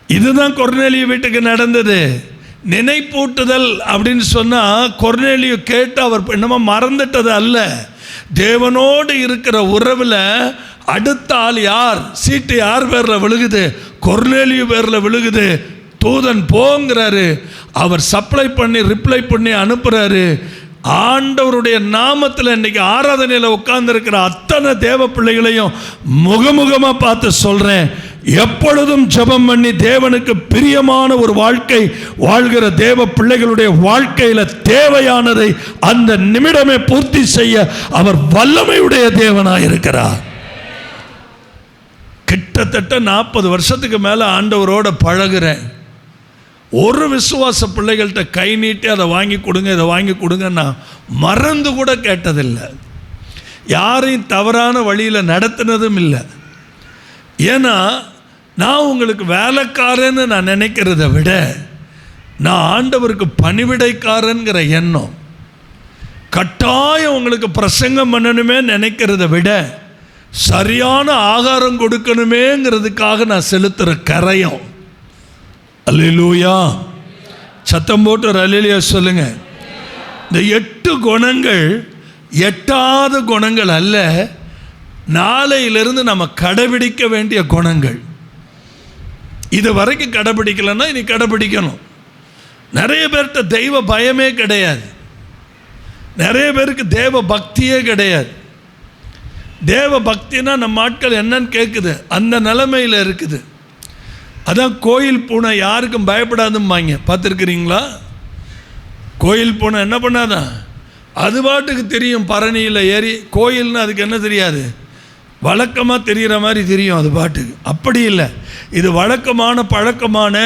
இதுதான் கொர்நேலியு வீட்டுக்கு நடந்தது. நினைப்பூட்டுதல் அப்படின்னு சொன்னால் கொர்நேலியு கேட்டு அவர் என்னமோ மறந்துட்டது அல்ல. தேவனோடு இருக்கிற உறவில் அடுத்த ஆள் யார், சீட்டு யார் பேரில் விழுகுது, கொர்நேலியு பேரில் விழுகுது. தூதன் போங்கிறாரு, அவர் சப்ளை பண்ணி ரிப்ளை பண்ணி அனுப்புகிறாரு. ஆண்டவருடைய நாமத்தில் இன்னைக்கு ஆராதனையில் உட்கார்ந்துருக்கிற அத்தனை தேவ பிள்ளைகளையும் முகமுகமாக பார்த்து சொல்கிறேன், எப்பொழுதும் ஜெபம் பண்ணி தேவனுக்கு பிரியமான ஒரு வாழ்க்கை வாழ்கிற தேவ பிள்ளைகளுடைய வாழ்க்கையில் தேவையானதை அந்த நிமிடமே பூர்த்தி செய்ய அவர் வல்லமையுடைய தேவனாக இருக்கிறார். கிட்டத்தட்ட 40 வருஷத்துக்கு மேலே ஆண்டவரோட பழகுறேன். ஒரு விசுவாச பிள்ளைகள்கிட்ட கை நீட்டி அதை வாங்கி கொடுங்க இதை வாங்கி கொடுங்க நான் மறந்து கூட கேட்டதில்லை. யாரையும் தவறான வழியில் நடத்தினதும் இல்லை. ஏன்னா நான் உங்களுக்கு வேலைக்காரன்னு நான் நினைக்கிறத விட நான் ஆண்டவருக்கு பணிவிடைக்காரன்கிற எண்ணம், கட்டாயம் உங்களுக்கு பிரசங்கம் பண்ணணுமே நினைக்கிறத விட சரியான ஆகாரம் கொடுக்கணுமேங்கிறதுக்காக நான் செலுத்துகிற கரையம். அல்லேலூயா, சத்தம் போட்டு ஒரு அல்லேலூயா சொல்லுங்க. இந்த 8 குணங்கள் எட்டாத குணங்கள் அல்ல, நாளையிலிருந்து நம்ம கடைபிடிக்க வேண்டிய குணங்கள். இது வரைக்கும் கடைபிடிக்கலன்னா இனி கடைபிடிக்கணும். நிறைய பேர்கிட்ட தெய்வ பயமே கிடையாது, நிறைய பேருக்கு தேவ பக்தியே கிடையாது. தேவ பக்தினா நம்ம ஆட்கள் என்னன்னு கேட்குது, அந்த நிலைமையில் இருக்குது. அதான் கோயில் பூனை யாருக்கும் பயப்படாதும்பாங்க, பார்த்துருக்குறீங்களா? கோயில் பூனை என்ன பண்ணாதான், அது பாட்டுக்கு தெரியும் பரணியில் ஏறி. கோயில்னு அதுக்கு என்ன தெரியாது, வழக்கமாக தெரிகிற மாதிரி தெரியும் அது பாட்டுக்கு. அப்படி இல்லை, இது வழக்கமான பழக்கமான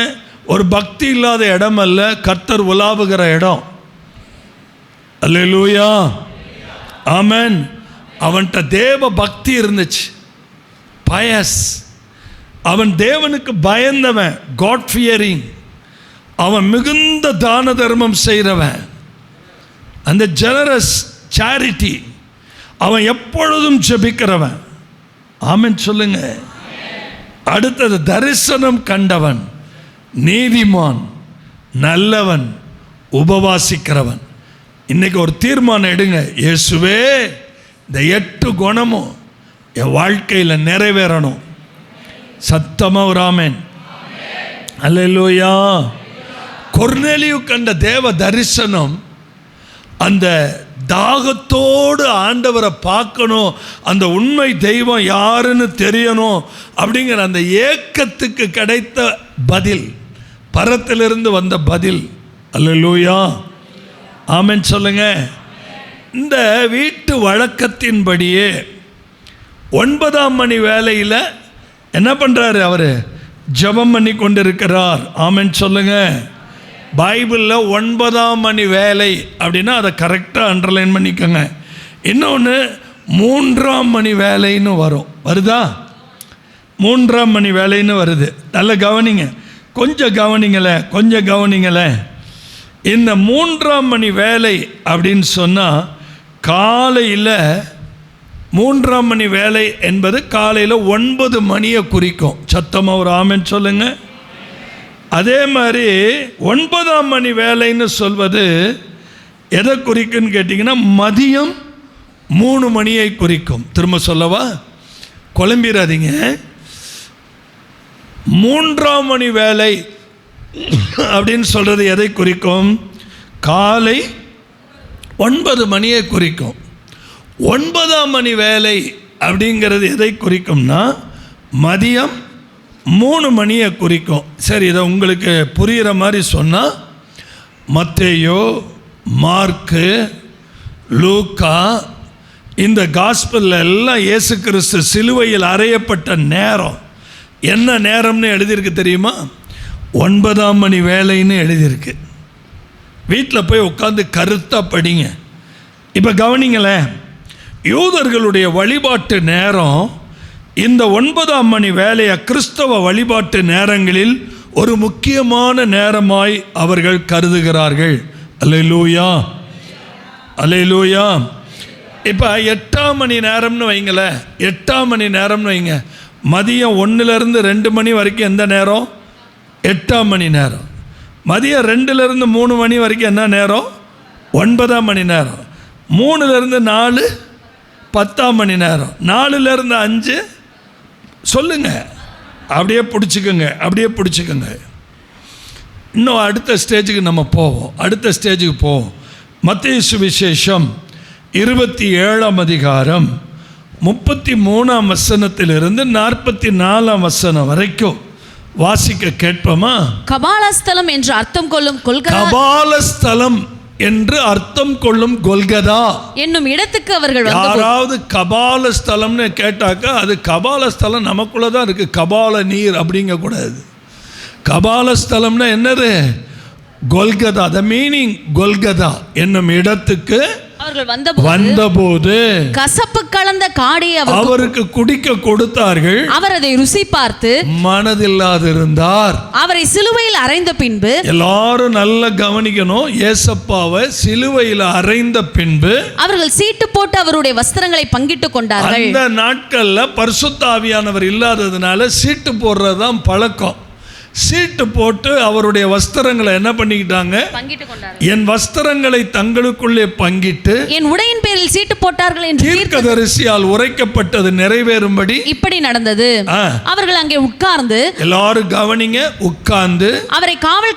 ஒரு பக்தி இல்லாத இடம் அல்ல, கர்த்தர் உலாவுகிற இடம். அல்லேலூயா, ஆமென். அவன்கிட்ட தேவ பக்தி இருந்துச்சு, பயஸ். அவன் தேவனுக்கு பயந்தவன், காட் ஃபியரிங். அவன் மிகுந்த தான தர்மம் செய்கிறவன், அந்த ஜெனரஸ் சேரிட்டி. அவன் எப்பொழுதும் ஜெபிக்கிறவன். ஆமென் சொல்லுங்க. அடுத்தது தரிசனம் கண்டவன், நீதிமான், நல்லவன், உபவாசிக்கிறவன். இன்னைக்கு ஒரு தீர்மானம் எடுங்க, இயேசுவே இந்த 8 குணமும் என் வாழ்க்கையில் நிறைவேறணும். சத்தமாக ஒரு ஆமென். அல்லேலூயா. கொர்நேலியு கண்ட தேவ தரிசனம், அந்த தாகத்தோடு ஆண்டவரை பார்க்கணும், அந்த உண்மை தெய்வம் யாருன்னு தெரியணும் அப்படிங்கிற அந்த ஏக்கத்துக்கு கிடைத்த பதில், பரத்திலிருந்து வந்த பதில். அல்லேலூயா, ஆமென் சொல்லுங்க. இந்த வீட்டு வழக்கத்தின்படியே 9ஆம் மணி வேளையில் என்ன பண்ணுறாரு? அவர் ஜெபம் பண்ணி கொண்டிருக்கிறார். ஆமென் சொல்லுங்க. பைபிளில் 9ஆம் மணி வேலை அப்படின்னா அதை கரெக்டாக அண்டர்லைன் பண்ணிக்கோங்க. இன்னொன்று 3ஆம் மணி வேலைன்னு வரும். வருதா? 3ஆம் மணி வேலைன்னு வருது. நல்ல கவனிங்க, கொஞ்சம் கவனிங்களேன். இந்த 3ஆம் மணி வேலை அப்படின்னு சொன்னால் காலையில் 3ஆம் மணி வேலை என்பது காலையில் 9 மணியை குறிக்கும். சத்தமாக ஒரு ஆமென் சொல்லுங்க. அதே மாதிரி 9ஆம் மணி வேலைன்னு சொல்வது எதை குறிக்குன்னு கேட்டிங்கன்னா மதியம் 3 மணியை குறிக்கும். திரும்ப சொல்லவா? குழம்பிடாதீங்க. 3ஆம் மணி வேலை அப்படின்னு சொல்கிறது எதை குறிக்கும்? காலை 9 மணியை குறிக்கும். 9ஆம் மணி வேலை அப்படிங்கிறது எதை குறிக்கும்னா மதியம் 3 மணியை குறிக்கும். சரி, இதை உங்களுக்கு புரிகிற மாதிரி சொன்னால் மத்தேயு, மார்க்கு, லூக்கா, இந்த காஸ்பலில் எல்லாம் இயேசு கிறிஸ்து சிலுவையில் அறையப்பட்ட நேரம் என்ன நேரம்னு எழுதியிருக்கு தெரியுமா? 9ஆம் மணி வேலைன்னு எழுதியிருக்கு. வீட்டில் போய் உட்காந்து கருத்தாக படிங்க. இப்போ கவனிங்களேன், யூதர்களுடைய வழிபாட்டு நேரம் இந்த 9ஆம் மணி வேலையை கிறிஸ்தவ வழிபாட்டு நேரங்களில் ஒரு முக்கியமான நேரமாய் அவர்கள் கருதுகிறார்கள். அல்லேலூயா, அல்லேலூயா. இப்போ 8ஆம் மணி நேரம்னு வைங்களேன். 8ஆம் மணி நேரம்னு வைங்க. மதியம் 1லேருந்து 2 மணி வரைக்கும் எந்த நேரம்? 8ஆம் மணி நேரம். மதியம் 2லேருந்து 3 மணி வரைக்கும் என்ன நேரம்? 9ஆம் மணி நேரம். 3லேருந்து 4 10ஆம் மணி நேரம். 4லேருந்து 5 சொல்லுங்க. அப்படியே பிடிச்சிக்கோங்க. இன்னும் அடுத்த ஸ்டேஜுக்கு நம்ம போவோம். மத்தேயு சுவிசேஷம் 27ஆம் அதிகாரம் 33ஆம் வசனத்திலிருந்து 44ஆம் வசனம் வரைக்கும் வாசிக்க கேட்போமா? கபாலஸ்தலம் என்று அர்த்தம் கொள்ளும் கொல்கதா என்னும் இடத்துக்கு அவர்கள் யாராவது கபாலஸ்தலம்னு கேட்டாக்கா அது கபாலஸ்தலம் நமக்குள்ளதான் இருக்கு. கபால நீர் அப்படிங்க கூடாது. கபாலஸ்தலம்னா என்னது? கொல்கதா. த மீனிங் கொல்கதா என்னும் இடத்துக்கு அவர்கள் வந்தபோது கசப்பு கலந்த காடியை அவருக்கு குடிக்க கொடுத்தார்கள். அவர் அதை ருசி பார்த்து மனதில்லாதிருந்தார். அவரை சிலுவையில் அறைந்த பின்பு, எல்லாரும் நல்லா கவனிக்கணும், ஏசப்பாவை சிலுவையில் அறைந்த பின்பு அவர்கள் சீட்டு போட்டு அவருடைய வஸ்திரங்களை பங்கிட்டுக் கொண்டார்கள். அந்த நாட்கள்ல பரிசுத்த ஆவியானவர் இல்லாததுனால சீட்டு போடுறதுதான் பழக்கம். சீட்டு போட்டு அவருடைய வஸ்திரங்களை என்ன பண்ணிக்கிட்டாங்க? என் வஸ்திரங்களை தங்களுக்குள்ளே பங்கிட்டு என் உடையின் பேரில் சீட்டு போட்டார்கள் என்று தீர்க்கதரிசியால் உரைக்கப்பட்டது நிறைவேறும்படி இப்படி நடந்தது. அவர்கள் அங்கே உட்கார்ந்து, எல்லாரும் கவனிங்க, உட்கார்ந்து அவரை காவல்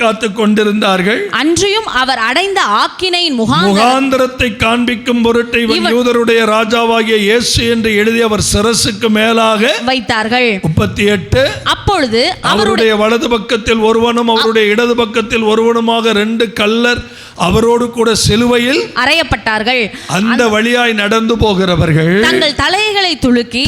காத்துக் கொண்டிருந்தார்கள். அன்றியும் அவர் அடைந்த ஆக்கினையின் முகாந்திரத்தை காண்பிக்கும் பொருட்டு இவன் யூதருடைய ராஜாவாகிய இயேசு என்று எழுதி அவர் சிரசுக்கு மேலாக வைத்தார்கள். 38. அப்பொழுது அவருடைய வலது பக்கத்தில் ஒருவனும் அவருடைய இடது பக்கத்தில் ஒருவனுமாக 2 கள்ளர் அவரோடு கூட சிலுவையில் அறையப்பட்டார்கள். அந்த வழியாய் நடந்து போகிறவர்கள் தங்கள் தலைகளை துளுக்கி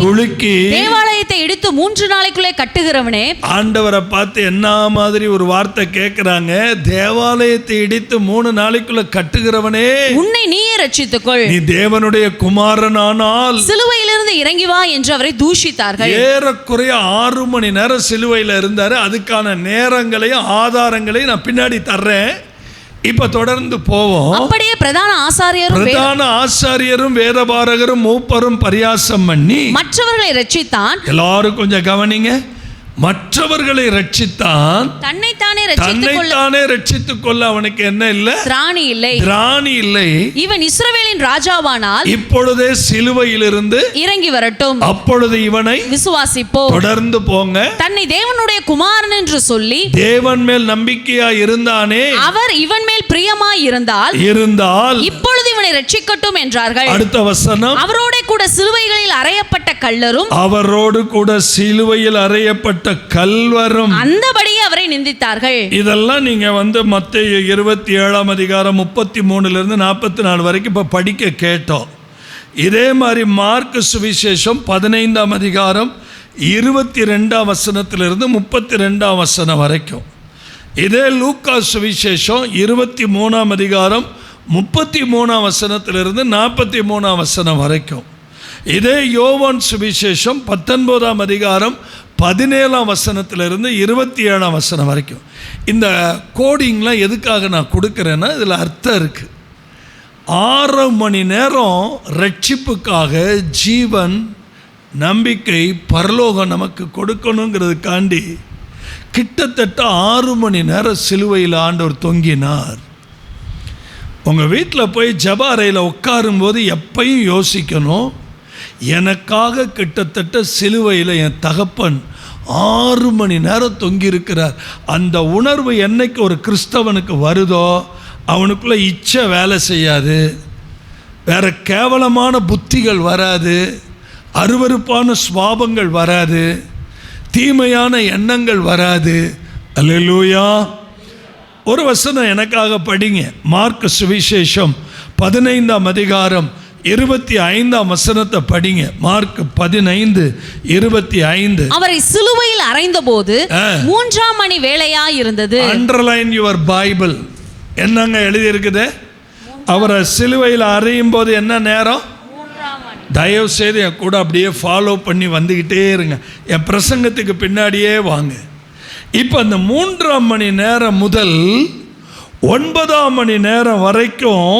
தேவாலயத்தை இடித்து 3 நாளைக்குள்ளே கட்டுகிறவனே. ஆண்டவரை பார்த்து என்ன மாதிரி ஒரு வார்த்தை கேட்கிறாங்க? தேவாலயத்தை இடித்து 3 நாளைக்குள்ள கட்டுகிறவனே, உன்னை நீயே ரட்சித்துக்கொள். நீ தேவனுடைய குமாரனானால் சிலுவையிலிருந்து இறங்கி வா என்று அவரை தூஷித்தார்கள். ஏறக்குறைய 6 மணி நேரம் சிலுவையில் இருந்தாரு. அதுக்கான நேரங்களையும் ஆதாரங்களையும் நான் பின்னாடி தர்றேன். இப்ப தொடர்ந்து போவோம். அப்படியே பிரதான ஆசாரியரும் வேதபாரகரும் மூப்பரும் பரியாசம் பண்ணி மற்றவர்களை ரட்சித்தான். எல்லாரும் கொஞ்சம் கவனிங்க. மற்றவர்களை ரட்சித்தான், தன்னைத்தானே ரட்சித்துக் கொள்ள அவனுக்கு என்ன இல்லை? திராணி இல்லை. இவன் இஸ்ரவேலின் ராஜாவானால் இப்பொழுதே சிலுவையிலிருந்து இறங்கி வரட்டும், அப்பொழுது இவனை விசுவாசிப்போம். தொடர்ந்து போங்க. தன்னை தேவனுடைய குமாரன் என்று சொல்லி தேவன் மேல் நம்பிக்கையா இருந்தானே, அவர் இவன் மேல் பிரியமாய் இருந்தால் இப்பொழுது இவனை ரட்சிக்கட்டும் என்றார்கள். அடுத்த வசனம், அவரோடு கூட சிலுவைகளில் அறையப்பட்ட கல்லரும், அவரோடு கூட சிலுவையில் அறையப்பட்ட கல்வரும் அந்தபடியே அவரை நிந்தித்தார்கள். இதெல்லாம் நீங்க மத்தேயு 27 அதிகாரம் 33 இருந்து 44 வரைக்கும் இப்ப படிக்க கேட்டோம். இதே மாதிரி மார்க் சுவிசேஷம் 15 அதிகாரம் 22 வசனத்திலிருந்து 32 வசனம் வரைக்கும், இதே லூக்கா சுவிசேஷம் 23 அதிகாரம் 33 வசனத்திலிருந்து 43 வசனம் வரைக்கும், இதே யோவான் சுவிசேஷம் 19 அதிகாரம் 17 வசனத்திலிருந்து 27 வசனம் வரைக்கும். இந்த கோடிங்லாம் எதுக்காக நான் கொடுக்குறேன்னா இதில் அர்த்தம் இருக்குது. 6 மணி நேரம் ரட்சிப்புக்காக ஜீவன், நம்பிக்கை, பரலோகம் நமக்கு கொடுக்கணுங்கிறதுக்காண்டி கிட்டத்தட்ட 6 மணி நேரம் சிலுவையில் ஆண்டவர் தொங்கினார். உங்கள் வீட்டில் போய் ஜெப அறையில் உட்காரும்போது எப்பையும் யோசிக்கணும், எனக்காக கிட்டத்தட்ட சிலுவையில் என் தகப்பன் 6 மணி நேரம் தொங்கியிருக்கிறார். அந்த உணர்வு என்னைக்கு ஒரு கிறிஸ்தவனுக்கு வருதோ அவனுக்குள்ள இச்சை வேலை செய்யாது, வேற கேவலமான புத்திகள் வராது, அருவருப்பான சுவாபங்கள் வராது, தீமையான எண்ணங்கள் வராது. அல்லேலூயா. ஒரு வசனம் எனக்காக படிங்க. மார்க் சுவிசேஷம் 15 அதிகாரம் 25 வசனத்தை படிங்க. மார்க் 15:25. அவரை சிலுவையில் அறைந்தபோது 3ஆம் மணி வேளையா இருந்தது. Underline your Bible. என்னங்க எழுதி இருக்குது? அவரை சிலுவையில் அறையும் போது என்ன நேரம்? தயவு செய்து என் கூட அப்படியே ஃபாலோ பண்ணி வந்துக்கிட்டே இருங்க, என் பிரசங்கத்துக்கு பின்னாடியே வாங்க. இப்போ அந்த 3ஆம் மணி நேரம் முதல் 9ஆம் மணி நேரம் வரைக்கும்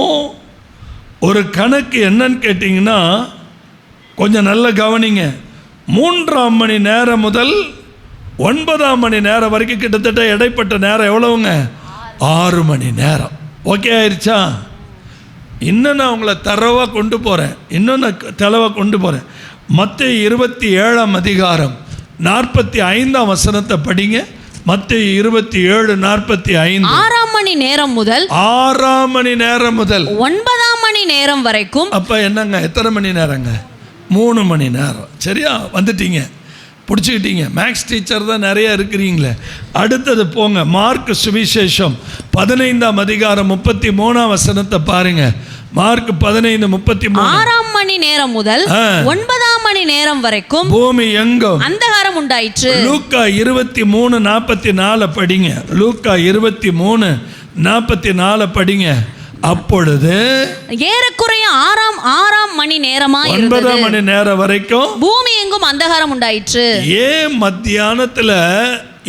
ஒரு கணக்கு என்னன்னு கேட்டிங்கன்னா, கொஞ்சம் நல்ல கவனிங்க. 3ஆம் மணி நேரம் முதல் 9ஆம் மணி நேரம் வரைக்கும் கிட்டத்தட்ட இடைப்பட்ட நேரம் எவ்வளவுங்க? 6 மணி நேரம். ஓகே ஆயிடுச்சா? இன்னும் நான் உங்களை தரவாக கொண்டு போகிறேன், மத்தேயு 27 அதிகாரம் 45 வசனத்தை படிங்க. மத்தேயு 27:45. 6ஆம் மணி நேரம் முதல் 9ஆம் மணி நேரம் வரைக்கும். அப்போ என்னங்க, எத்தனை மணி நேரங்க? 3 மணி நேரம். சரியா? வந்துட்டீங்க, பிடிச்சிக்கிட்டீங்க. மேக்ஸ் டீச்சர் தான் நிறைய இருக்கிறீங்களே. அடுத்தது போங்க, மார்க் சுவிசேஷம் 15 அதிகாரம் 33 வசனத்தை பாருங்க. மார்க் 15:33. 6ஆம் மணி நேரம் முதல் 9ஆம் மணி நேரம் வரைக்கும் பூமி எங்கும் அந்தகாரம் உண்டாயிற்று. லூக்கா 23:44 படிங்க. லூக்கா 23:44 படிங்க. அப்பொழுது ஏறக்குறைய 6ஆம் மணி நேரமா 9ஆம் மணி நேரம் வரைக்கும் பூமி எங்கும் அந்தகாரம் உண்டாயிற்று. ஏன் மத்தியானத்தில்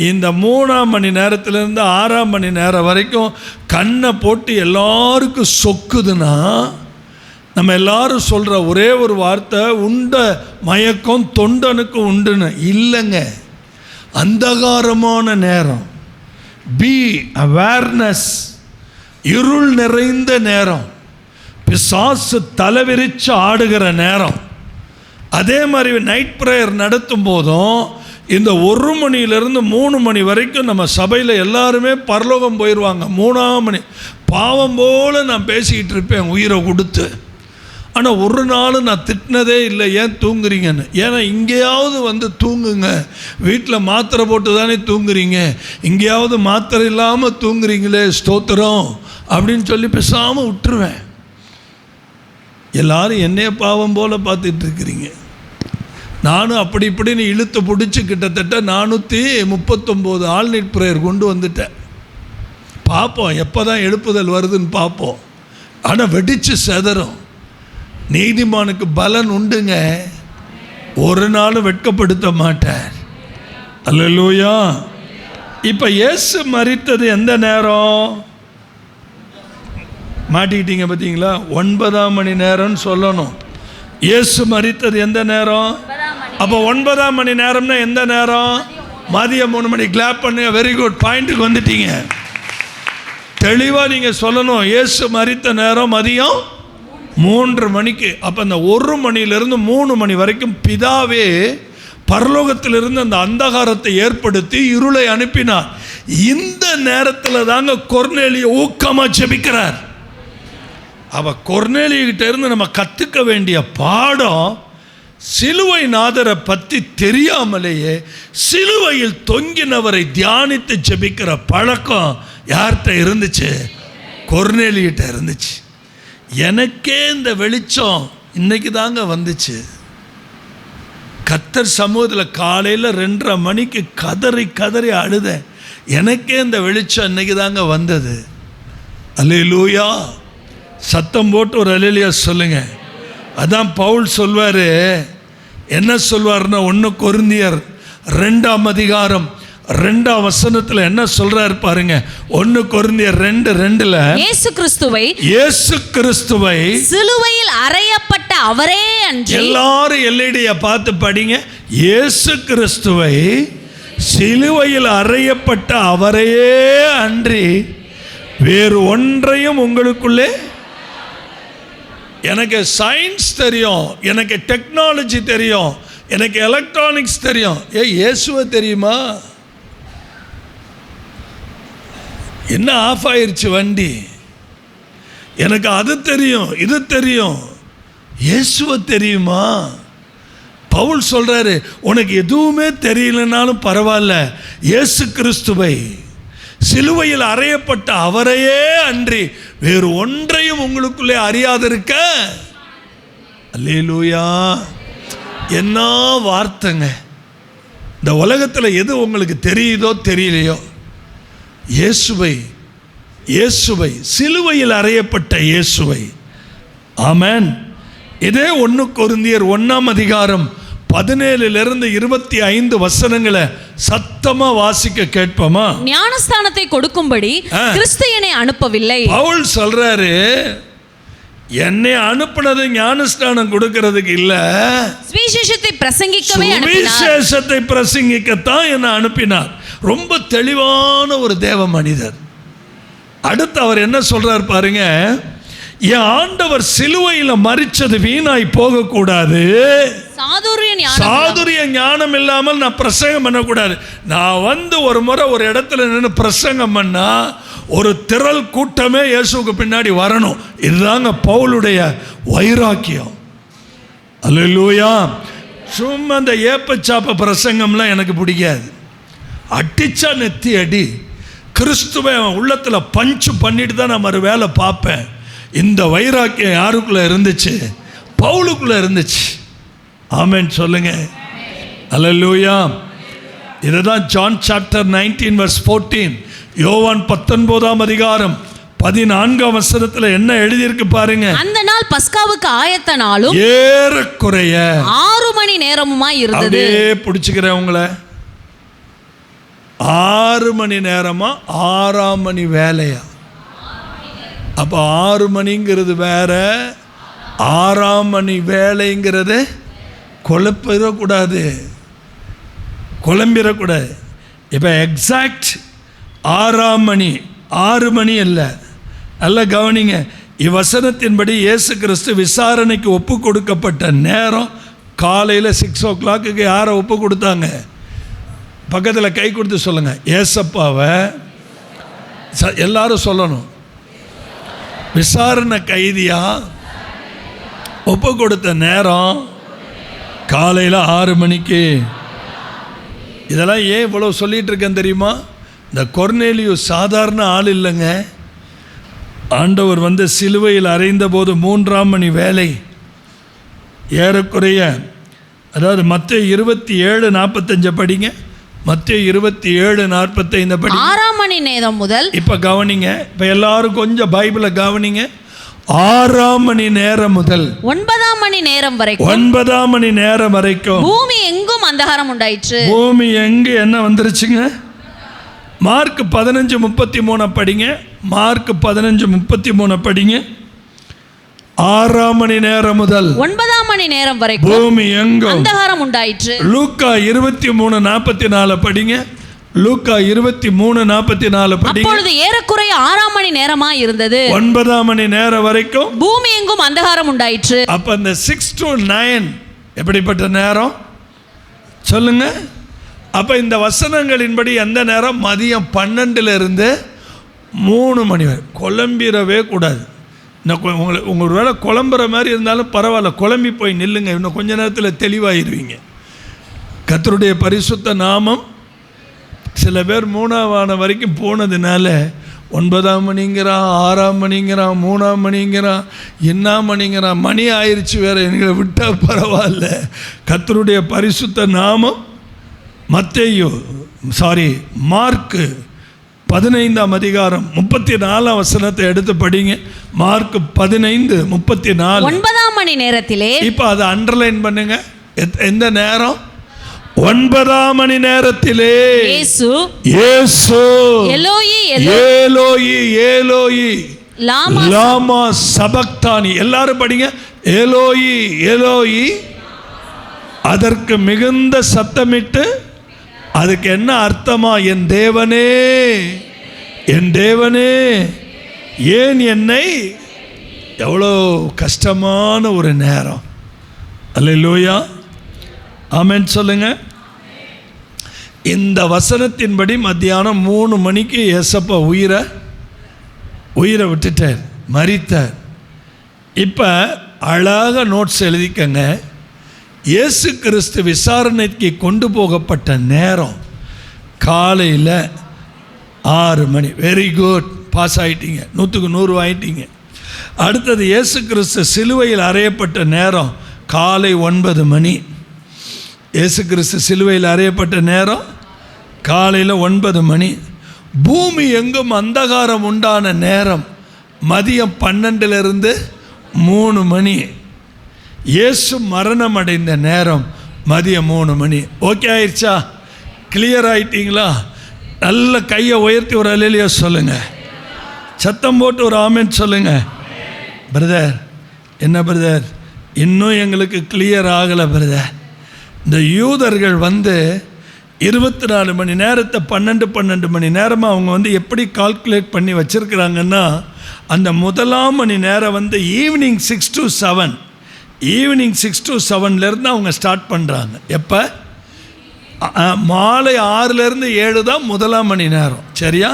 இந்த 3ஆம் மணி நேரத்திலிருந்து 6ஆம் மணி நேரம் வரைக்கும் கண்ணை போட்டு எல்லாருக்கும் சொக்குதுன்னா, நம்ம எல்லாரும் சொல்கிற ஒரே ஒரு வார்த்தை, உண்ட மயக்கம் தொண்டனுக்கு உண்டுன்னு இல்லைங்க. அந்தகாரமான நேரம், பி அவேர்னஸ், இருள் நிறைந்த நேரம், பிசாசு தலைவிரிச்சு ஆடுகிற நேரம். அதே மாதிரி நைட் ப்ரேயர் நடத்தும் போதும் இந்த 1 மணியிலிருந்து 3 மணி வரைக்கும் நம்ம சபையில் எல்லாருமே பரலோகம் போயிடுவாங்க. 3ஆம் மணி பாவம் போல் நான் பேசிக்கிட்டு இருப்பேன் உயிரை கொடுத்து. ஆனால் ஒரு நாள் நான் திட்டினதே இல்லை, ஏன் தூங்குறீங்கன்னு. ஏன்னா இங்கேயாவது தூங்குங்க, வீட்டில் மாத்திரை போட்டு தானே தூங்குறீங்க, இங்கேயாவது மாத்திரை இல்லாமல் தூங்குறீங்களே, ஸ்தோத்திரம் அப்படின்னு சொல்லி பேசாமல் விட்டுருவேன். எல்லாரும் என்னைய பாவம் போல் பார்த்துட்டு இருக்கிறீங்க. நானும் அப்படி இப்படின்னு இழுத்து பிடிச்சி கிட்டத்தட்ட 439 ஆல்நைட் ப்ரேயர் கொண்டு வந்துட்டேன். பார்ப்போம் எப்போ தான் எழுப்புதல் வருதுன்னு பார்ப்போம். ஆனால் வெடிச்சு செதறும். நீதிமானுக்கு பலன் உண்டுங்க, ஒரு நாளும் வெட்கப்படுத்த மாட்டார். அல்லேலூயா. இப்போ இயேசு மரித்தது எந்த நேரம்? மாட்டிக்கிட்டீங்க பார்த்தீங்களா? 9ஆம் மணி நேரம்னு சொல்லணும். இயேசு மரித்தது எந்த நேரம்? அப்போ 9ஆம் மணி நேரம்னா எந்த நேரம்? மதியம் 3 மணி கிளாப் பண்ணுங்க. வெரி குட், பாயிண்ட்டுக்கு வந்துட்டீங்க. தெளிவாக நீங்கள் சொல்லணும். இயேசு மரித்த நேரம் மதியம் 3 மணிக்கு. அப்போ அந்த 1 மணியிலிருந்து 3 மணி வரைக்கும் பிதாவே பரலோகத்திலிருந்து அந்த அந்தகாரத்தை ஏற்படுத்தி இருளை அனுப்பினார். இந்த நேரத்தில் தாங்க கொர்நேலிய ஊக்கமாக ஜெபிக்கிறார். அவ கொர்நேலியிட்ட இருந்து நம்ம கற்றுக்க வேண்டிய பாடம், சிலுவை நாதரை பற்றி தெரியாமலேயே சிலுவையில் தொங்கினவரை தியானித்து ஜெபிக்கிற பழக்கம் யார்கிட்ட இருந்துச்சு? கொர்நேலியிட்ட இருந்துச்சு. எனக்கே இந்த வெளிச்சம் இன்னைக்கு தாங்க வந்துச்சு. கர்த்தர் சமூகத்தில் காலையில் 2:30 மணிக்கு கதறி கதறி அழுதேன். எனக்கே இந்த வெளிச்சம் இன்னைக்கு தாங்க வந்தது. அல்லேலூயா. சத்தம் போட்டு ஒரு அல்லேலூயா சொல்லுங்க. அதான் பவுல் சொல்வார். என்ன சொல்வார்னா 1 கொரிந்தியர் 2ஆம் அதிகாரம் 2ஆம் வசனத்தில் என்ன சொல்றாரு பாருங்க. 1 கொரிந்தியர் 2:2 இயேசு கிறிஸ்துவை சிலுவையில் அறையப்பட்ட அவரே அன்றி. எல்லாரும் எல்லைடைய பார்த்து படிங்க. இயேசு கிறிஸ்துவை சிலுவையில் அறையப்பட்ட அவரையே அன்றி வேறு ஒன்றையும் உங்களுக்குள்ளே. எனக்கு சயின்ஸ் தெரியும், எனக்கு டெக்னாலஜி தெரியும், எனக்கு எலக்ட்ரானிக்ஸ் தெரியும். இயேசுவை தெரியுமா? என்ன ஆஃப் ஆயிருச்சு வண்டி, எனக்கு அது தெரியும், இது தெரியும். இயேசுவை தெரியுமா? பவுல் சொல்றாரு, உனக்கு எதுவுமே தெரியலனாலும் பரவாயில்ல, இயேசு கிறிஸ்துவை சிலுவையில் அறையப்பட்ட அவரையே அன்றி வேறு ஒன்றையும் உங்களுக்குள்ளே அறியாதிருக்க. அல்லேலூயா. என்ன வார்த்தைங்க. இந்த உலகத்தில் எது உங்களுக்கு தெரியுதோ தெரியலையோ, இயேசுவை சிலுவையில் அறையப்பட்ட இயேசுவை. ஆமென். இதே 1 கொரிந்தியர் 1ஆம் அதிகாரம் 17 25 வசனங்களை சத்தமா வாசிக்க கேட்போமா? ஞானஸ்தானத்தை கொடுக்கும்படி கிறிஸ்து என்னை அனுப்பவில்லை. பவுல் சொல்றாரு, என்னை அனுப்புனது ஞானஸ்தானம் கொடுக்கிறதுக்கு இல்ல, சுவிசேஷத்தை பிரசங்கிக்கத்தான் என்னை அனுப்பினார். ரொம்ப தெளிவான ஒரு தேவ மனிதர். அடுத்து அவர் என்ன சொல்றார் பாருங்க. என் ஆண்டவர் சிலுவையில் மரிச்சது வீணாய் போகக்கூடாது. சாதுரிய ஞானம் இல்லாமல் நான் பிரசங்கம் பண்ணக்கூடாது. நான் ஒரு முறை ஒரு இடத்துல நின்று பிரசங்கம் பண்ணா ஒரு திரள் கூட்டமே இயேசுவுக்கு பின்னாடி வரணும். இதுதாங்க பவுலுடைய வைராக்கியம். அல்லேலூயா. சும்மா அந்த ஏப்பச்சாப்ப பிரசங்கம்லாம் எனக்கு பிடிக்காது. அடிச்சா நெத்தி அடி, கிறிஸ்துவை உள்ளத்தில் பஞ்சு பண்ணிட்டு தான் நான் ஒரு வேலை பார்ப்பேன். இந்த வைராக்கியம் யாருக்குள்ள இருந்துச்சு? பவுலுக்குள்ள இருந்துச்சு. ஆமென் சொல்லுங்க. அல்லேலூயா. இதுதான் ஜான் சாப்டர் 19 verse 14. யோவான் 19ஆம் அதிகாரம் 14ஆம் வசனத்துல என்ன எழுதியிருக்கு பாருங்க. அந்த நாள் பஸ்காவுக்கு ஆயத்த நாளும் ஏறக்குறைய 6 மணி நேரமுமாய் இருந்தது. அப்படியே பிடிச்சுக்கிறேன் உங்களை. 6 மணி நேரமா 6ஆம் மணி வேலையா? அப்போ 6 மணிங்கிறது வேற, 6ஆம் மணி வேலைங்கிறது குழம்பிடக்கூடாது. இப்போ எக்ஸாக்ட் 6ஆம் மணி, 6 மணி இல்லை. நல்லா கவனிங்க. இவ்வசனத்தின்படி இயேசு கிறிஸ்து விசாரணைக்கு ஒப்பு கொடுக்கப்பட்ட நேரம் காலையில் 6 o'clock. யாரை ஒப்பு கொடுத்தாங்க? பக்கத்தில் கை கொடுத்து சொல்லுங்க. ஏசப்பாவை எல்லாரும் சொல்லணும். விசாரணை கைதியா ஒப்பு கொடுத்த நேரம் காலையில் 6 மணிக்கு. இதெல்லாம் ஏன் இவ்வளோ சொல்லிட்டு இருக்கேன் தெரியுமா? இந்த கொர்நேலியு சாதாரண ஆள் இல்லைங்க. ஆண்டவர் சிலுவையில் அறைந்த போது 3ஆம் மணி வேலை ஏறக்குறைய, அதாவது மத்தேயு 27:45 படிங்க. மத்தேயு 27:45 படி. 6ஆம் மணி நேரம் முதல். இப்போ கவனிங்க. இப்போ எல்லாரும் கொஞ்சம் பைபிளை கவனிங்க. 6ஆம் மணி நேரம் முதல் 9ஆம் மணி நேரம் வரைக்கும், 9ஆம் மணி நேரம் வரைக்கும் பூமி எங்கும் அந்தகாரம் உண்டாயிற்று. பூமி எங்கு என்ன வந்துருச்சுங்க? மார்க் 15:33 படிங்க. மார்க் 15:33 படிங்க. 6 மணி நேரம் முதல் 9 மணி நேரம் வரைக்கும் பூமி எங்கும் அந்தகாரம் உண்டாயிற்று. லூக்கா 23:44 படிங்க. லூக்கா 23:44 படிங்க. அப்பொழுது ஏறக்குறைய 6 மணி நேரமாய் இருந்தது. 9 மணி நேரம் வரைக்கும் பூமி எங்கும் அந்தகாரம் உண்டாயிற்று. அப்ப அந்த 6 to 9 எப்படிப்பட்ட நேரம் சொல்லுங்க. அப்ப இந்த வசனங்களின்படி எந்த நேரம்? மதியம் 12 இருந்து 3 மணி வரை. குழம்பிடவே கூடாது. உங்கள் வேலை குழம்புற மாதிரி இருந்தாலும் பரவாயில்ல, குழம்பி போய் நில்லுங்க, இன்னும் கொஞ்ச நேரத்தில் தெளிவாயிருவீங்க. கர்த்தருடைய பரிசுத்த நாமம். சில பேர் 3ஆம் வரைக்கும் போனதுனால 9ஆம் மணிங்கிறான், 6ஆம் மணிங்கிறான், 3ஆம் மணிங்கிறான், என்ன மணிங்கிறான், மணி ஆயிடுச்சு வேற, எங்களை விட்டால் பரவாயில்ல. கர்த்தருடைய பரிசுத்த நாமம். மார்க்கு 15ஆம் அதிகாரம் 34ஆம் வசனத்தை எடுத்து படிங்க. மார்க் 15:34. 9ஆம் மணி நேரத்திலே. இப்போ அதை அண்டர்லைன் பண்ணுங்க. எந்த நேரம்? 9ஆம் மணி நேரத்திலே இயேசு எலோயி எலோயி எலோயி லாமா சபக்தானி. எல்லாரும் படிங்க. Eloi Eloi. அதற்கு மிகுந்த சத்தமிட்டு, அதுக்கு என்ன அர்த்தமா? என் தேவனே என் தேவனே ஏன் என்னை. எவ்வளோ கஷ்டமான ஒரு நேரம். அல்லேலூயா, ஆமென் சொல்லுங்க. இந்த வசனத்தின்படி மத்தியானம் 3 மணிக்கு ஏசப்பா உயிரை விட்டுட்டார், மரித்தார். இப்போ அழகாக நோட்ஸ் எழுதிக்கங்க. இயேசு கிறிஸ்து விசாரணைக்கு கொண்டு போகப்பட்ட நேரம் காலையில் 6 மணி. வெரி குட், பாஸ் ஆகிட்டீங்க, 100க்கு 100 ஆகிட்டீங்க. அடுத்தது இயேசு கிறிஸ்து சிலுவையில் அறையப்பட்ட நேரம் காலை 9 மணி. இயேசு கிறிஸ்து சிலுவையில் அறையப்பட்ட நேரம் காலையில் 9 மணி. பூமி எங்கும் அந்தகாரம் உண்டான நேரம் மதியம் 12 3 மணி. இயேசு மரணம் அடைந்த நேரம் மதியம் 3 மணி. ஓகே ஆயிடுச்சா? கிளியர் ஆயிட்டீங்களா? நல்ல கையை உயர்த்தி ஒரு அல்லேலூயா சொல்லுங்க. சத்தம் போட்டு ஒரு ஆமென் சொல்லுங்க. பிரதர், என்ன பிரதர், இன்னும் எங்களுக்கு கிளியர் ஆகலை பிரதர். இந்த யூதர்கள் 24 மணி நேரத்தை 12 மணி நேரமாக அவங்க எப்படி கால்குலேட் பண்ணி வச்சுருக்கிறாங்கன்னா, அந்த முதலாம் மணி நேரம் ஈவினிங் 6 to 7, ஈவினிங் 6 to 7லேருந்து அவங்க ஸ்டார்ட் பண்ணுறாங்க. எப்போ? மாலை 6லேருந்து 7 தான் முதலாம் மணி நேரம், சரியா?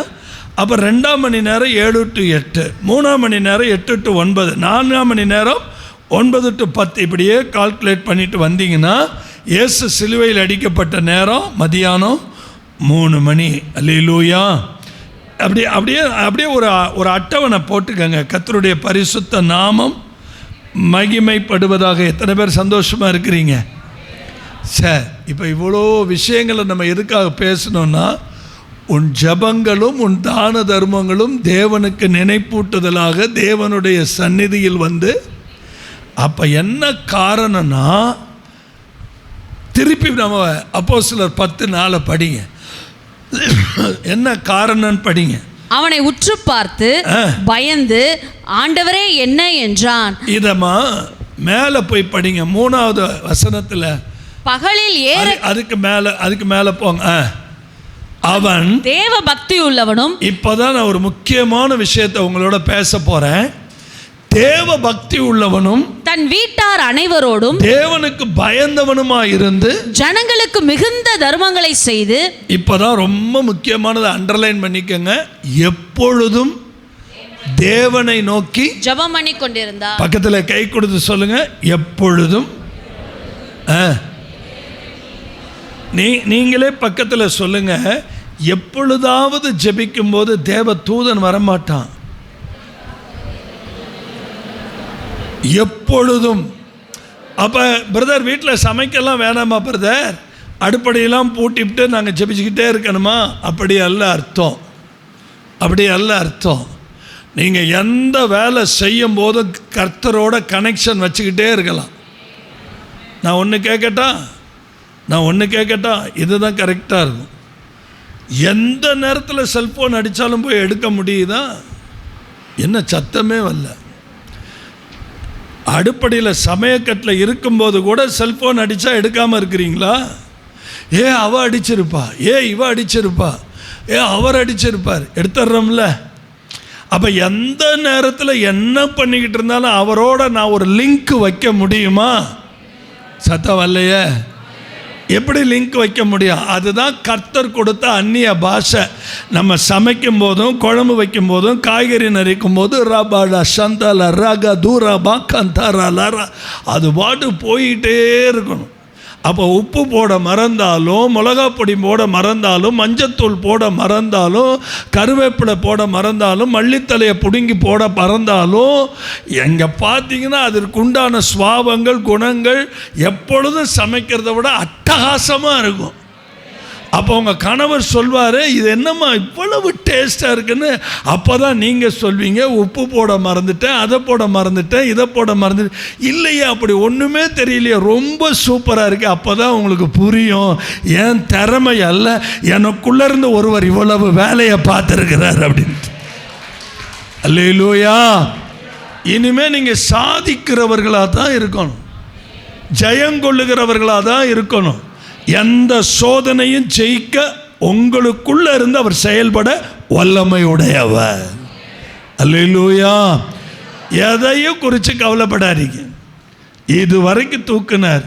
அப்போ 2ஆம் மணி நேரம் 7 to 8, 3ஆம் மணி நேரம் 8 to 9, 4ஆம் மணி நேரம் 9 to 10. இப்படியே கால்குலேட் பண்ணிட்டு வந்தீங்கன்னா இயேசு சிலுவையில் அடிக்கப்பட்ட நேரம் மதியானம் 3 மணி. அல்லேலூயா. அப்படியே ஒரு அட்டவணை போட்டுக்கங்க. கர்த்தருடைய பரிசுத்த நாமம் மகிமைப்படுவதாக. எத்தனை பேர் சந்தோஷமாக இருக்கிறீங்க? சார், இப்போ இவ்வளோ விஷயங்களை நம்ம எதுக்காக பேசணும்னா, உன் ஜபங்களும் உன் தான தர்மங்களும் தேவனுக்கு நினைப்பூட்டுதலாக தேவனுடைய சந்நிதியில் அப்போ என்ன காரணம்னா, திருப்பி நம்ம அப்போஸ்தலர் 10:4 படிங்க. என்ன காரணம்னு படிங்க. அவனை உற்று பார்த்து பயந்து, ஆண்டவரே என்ன என்றான். இதமா மேலே போய் படிங்க. 3ஆவது வசனத்தில் பகலில் அதுக்கு மேலே போங்க. அவன் தேவ பக்தி உள்ளவனும். இப்போதான் நான் ஒரு முக்கியமான விஷயத்தை உங்களோட பேச போறேன். தேவ பக்தி உள்ளவனும் தன் வீட்டார் அனைவரோடும் தேவனுக்கு பயந்தவனுமாய் இருந்து ஜனங்களுக்கு மிகுந்த தர்மங்களை செய்து. இப்பதான் ரொம்ப முக்கியமானதை அண்டர்லைன் பண்ணிக்கங்க. எப்பொழுதும் தேவனை நோக்கி ஜெபம் பண்ணி கொண்டிருந்தார். பக்கத்தில் கை கொடுத்து சொல்லுங்க, எப்பொழுதும். நீங்களே பக்கத்தில் சொல்லுங்க, எப்பொழுதாவது ஜெபிக்கும் போது தேவ தூதன் வரமாட்டான். எப்பொழுதும். அப்போ பிரதர் வீட்டில் சமைக்கலாம் வேணாமா பிரதர், அடுப்படையெல்லாம் பூட்டிவிட்டு நாங்கள் ஜெபிச்சுக்கிட்டே இருக்கணுமா? அப்படி அல்ல அர்த்தம். நீங்கள் எந்த வேலை செய்யும் போதும் கர்த்தரோட கனெக்ஷன் வச்சுக்கிட்டே இருக்கலாம். நான் ஒன்று கேட்கட்டா, இதுதான் கரெக்டாக இருக்கும். எந்த நேரத்தில் செல்ஃபோன் அடித்தாலும் போய் எடுக்க முடியுதா? என்ன சத்தமே வரல. அடுப்படியில் சமயக்கட்டில் இருக்கும்போது கூட செல்ஃபோன் அடித்தா எடுக்காமல் இருக்கிறீங்களா? அவ அடிச்சிருப்பா, இவ அடிச்சிருப்பா, அவர் அடிச்சிருப்பார், எடுத்துடுறோம்ல. அப்போ எந்த நேரத்தில் என்ன பண்ணிக்கிட்டு இருந்தாலும் அவரோட நான் ஒரு லிங்க் வைக்க முடியுமா? சத்தம் வரலையே. எப்படி லிங்க் வைக்க முடியும்? அதுதான் கர்த்தர் கொடுத்த அந்நிய பாஷை. நம்ம சமைக்கும் போதும், குழம்பு வைக்கும் போதும், காய்கறி நறுக்கும் போது ரபாடா சந்தால ரக தூரா பாக்கந்தாரா லரா அது பாட்டு போயிட்டே இருக்கணும். அப்போ உப்பு போட மறந்தாலும், மிளகாப்பொடி போட மறந்தாலும், மஞ்சத்தூள் போட மறந்தாலும், கருவேப்பிலை போட மறந்தாலும், மல்லித்தலையை பிடுங்கி போட மறந்தாலும், எங்கே பார்த்தீங்கன்னா அதற்கு உண்டான சுவாபங்கள், குணங்கள் எப்பொழுதும் சமைக்கிறத விட அட்டகாசமாக இருக்கும். அப்போ உங்கள் கணவர் சொல்வார், இது என்னம்மா இவ்வளவு டேஸ்ட்டாக இருக்குன்னு. அப்போ தான் நீங்கள் சொல்வீங்க, உப்பு போட மறந்துட்டேன், அதை போட மறந்துட்டேன், இதை போட மறந்துட்டேன். இல்லையே, அப்படி ஒன்றுமே தெரியலையே, ரொம்ப சூப்பராக இருக்குது. அப்போ தான் உங்களுக்கு புரியும், என் திறமை அல்ல, எனக்குள்ளேருந்து ஒருவர் இவ்வளவு வேலையை பார்த்துருக்கிறார் அப்படின்ட்டு. அல்லேலூயா. இனிமேல் நீங்கள் சாதிக்கிறவர்களாக தான் இருக்கணும், ஜெயங்கொள்ளுகிறவர்களாக தான் இருக்கணும். எந்த சோதனையும் ஜெயிக்க உங்களுக்குள்ள இருந்து அவர் செயல்பட வல்லமை உடையவர். அல்லேலூயா. எதையும் குறித்து கவலைப்படாதீங்க. இதுவரைக்கும் தூக்குனார்,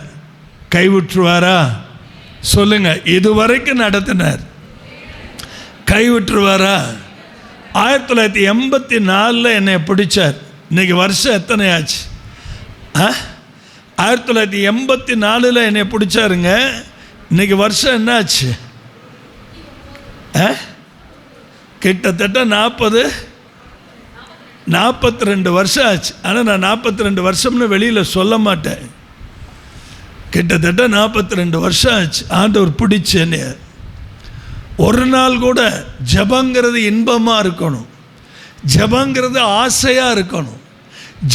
கைவிட்டுருவாரா? சொல்லுங்க. இதுவரைக்கும் நடத்தினார், கைவிட்டுருவாரா? 1984 என்னை பிடிச்சார். இன்னைக்கு வருஷம் எத்தனை ஆச்சு? 1984 என்னை பிடிச்சாருங்க. இன்னைக்கு வருஷம் என்ன ஆச்சு? கிட்டத்தட்ட 42 வருஷம் ஆச்சு. ஆனால் நான் 42 வருஷம்னு வெளியில் சொல்ல மாட்டேன். கிட்டத்தட்ட 42 வருஷம் ஆச்சு ஆண்டவர் பிடிச்சு என்னைய. ஒரு நாள் கூட ஜெபங்கிறது இன்பமாக இருக்கணும், ஜெபங்கிறது ஆசையாக இருக்கணும்,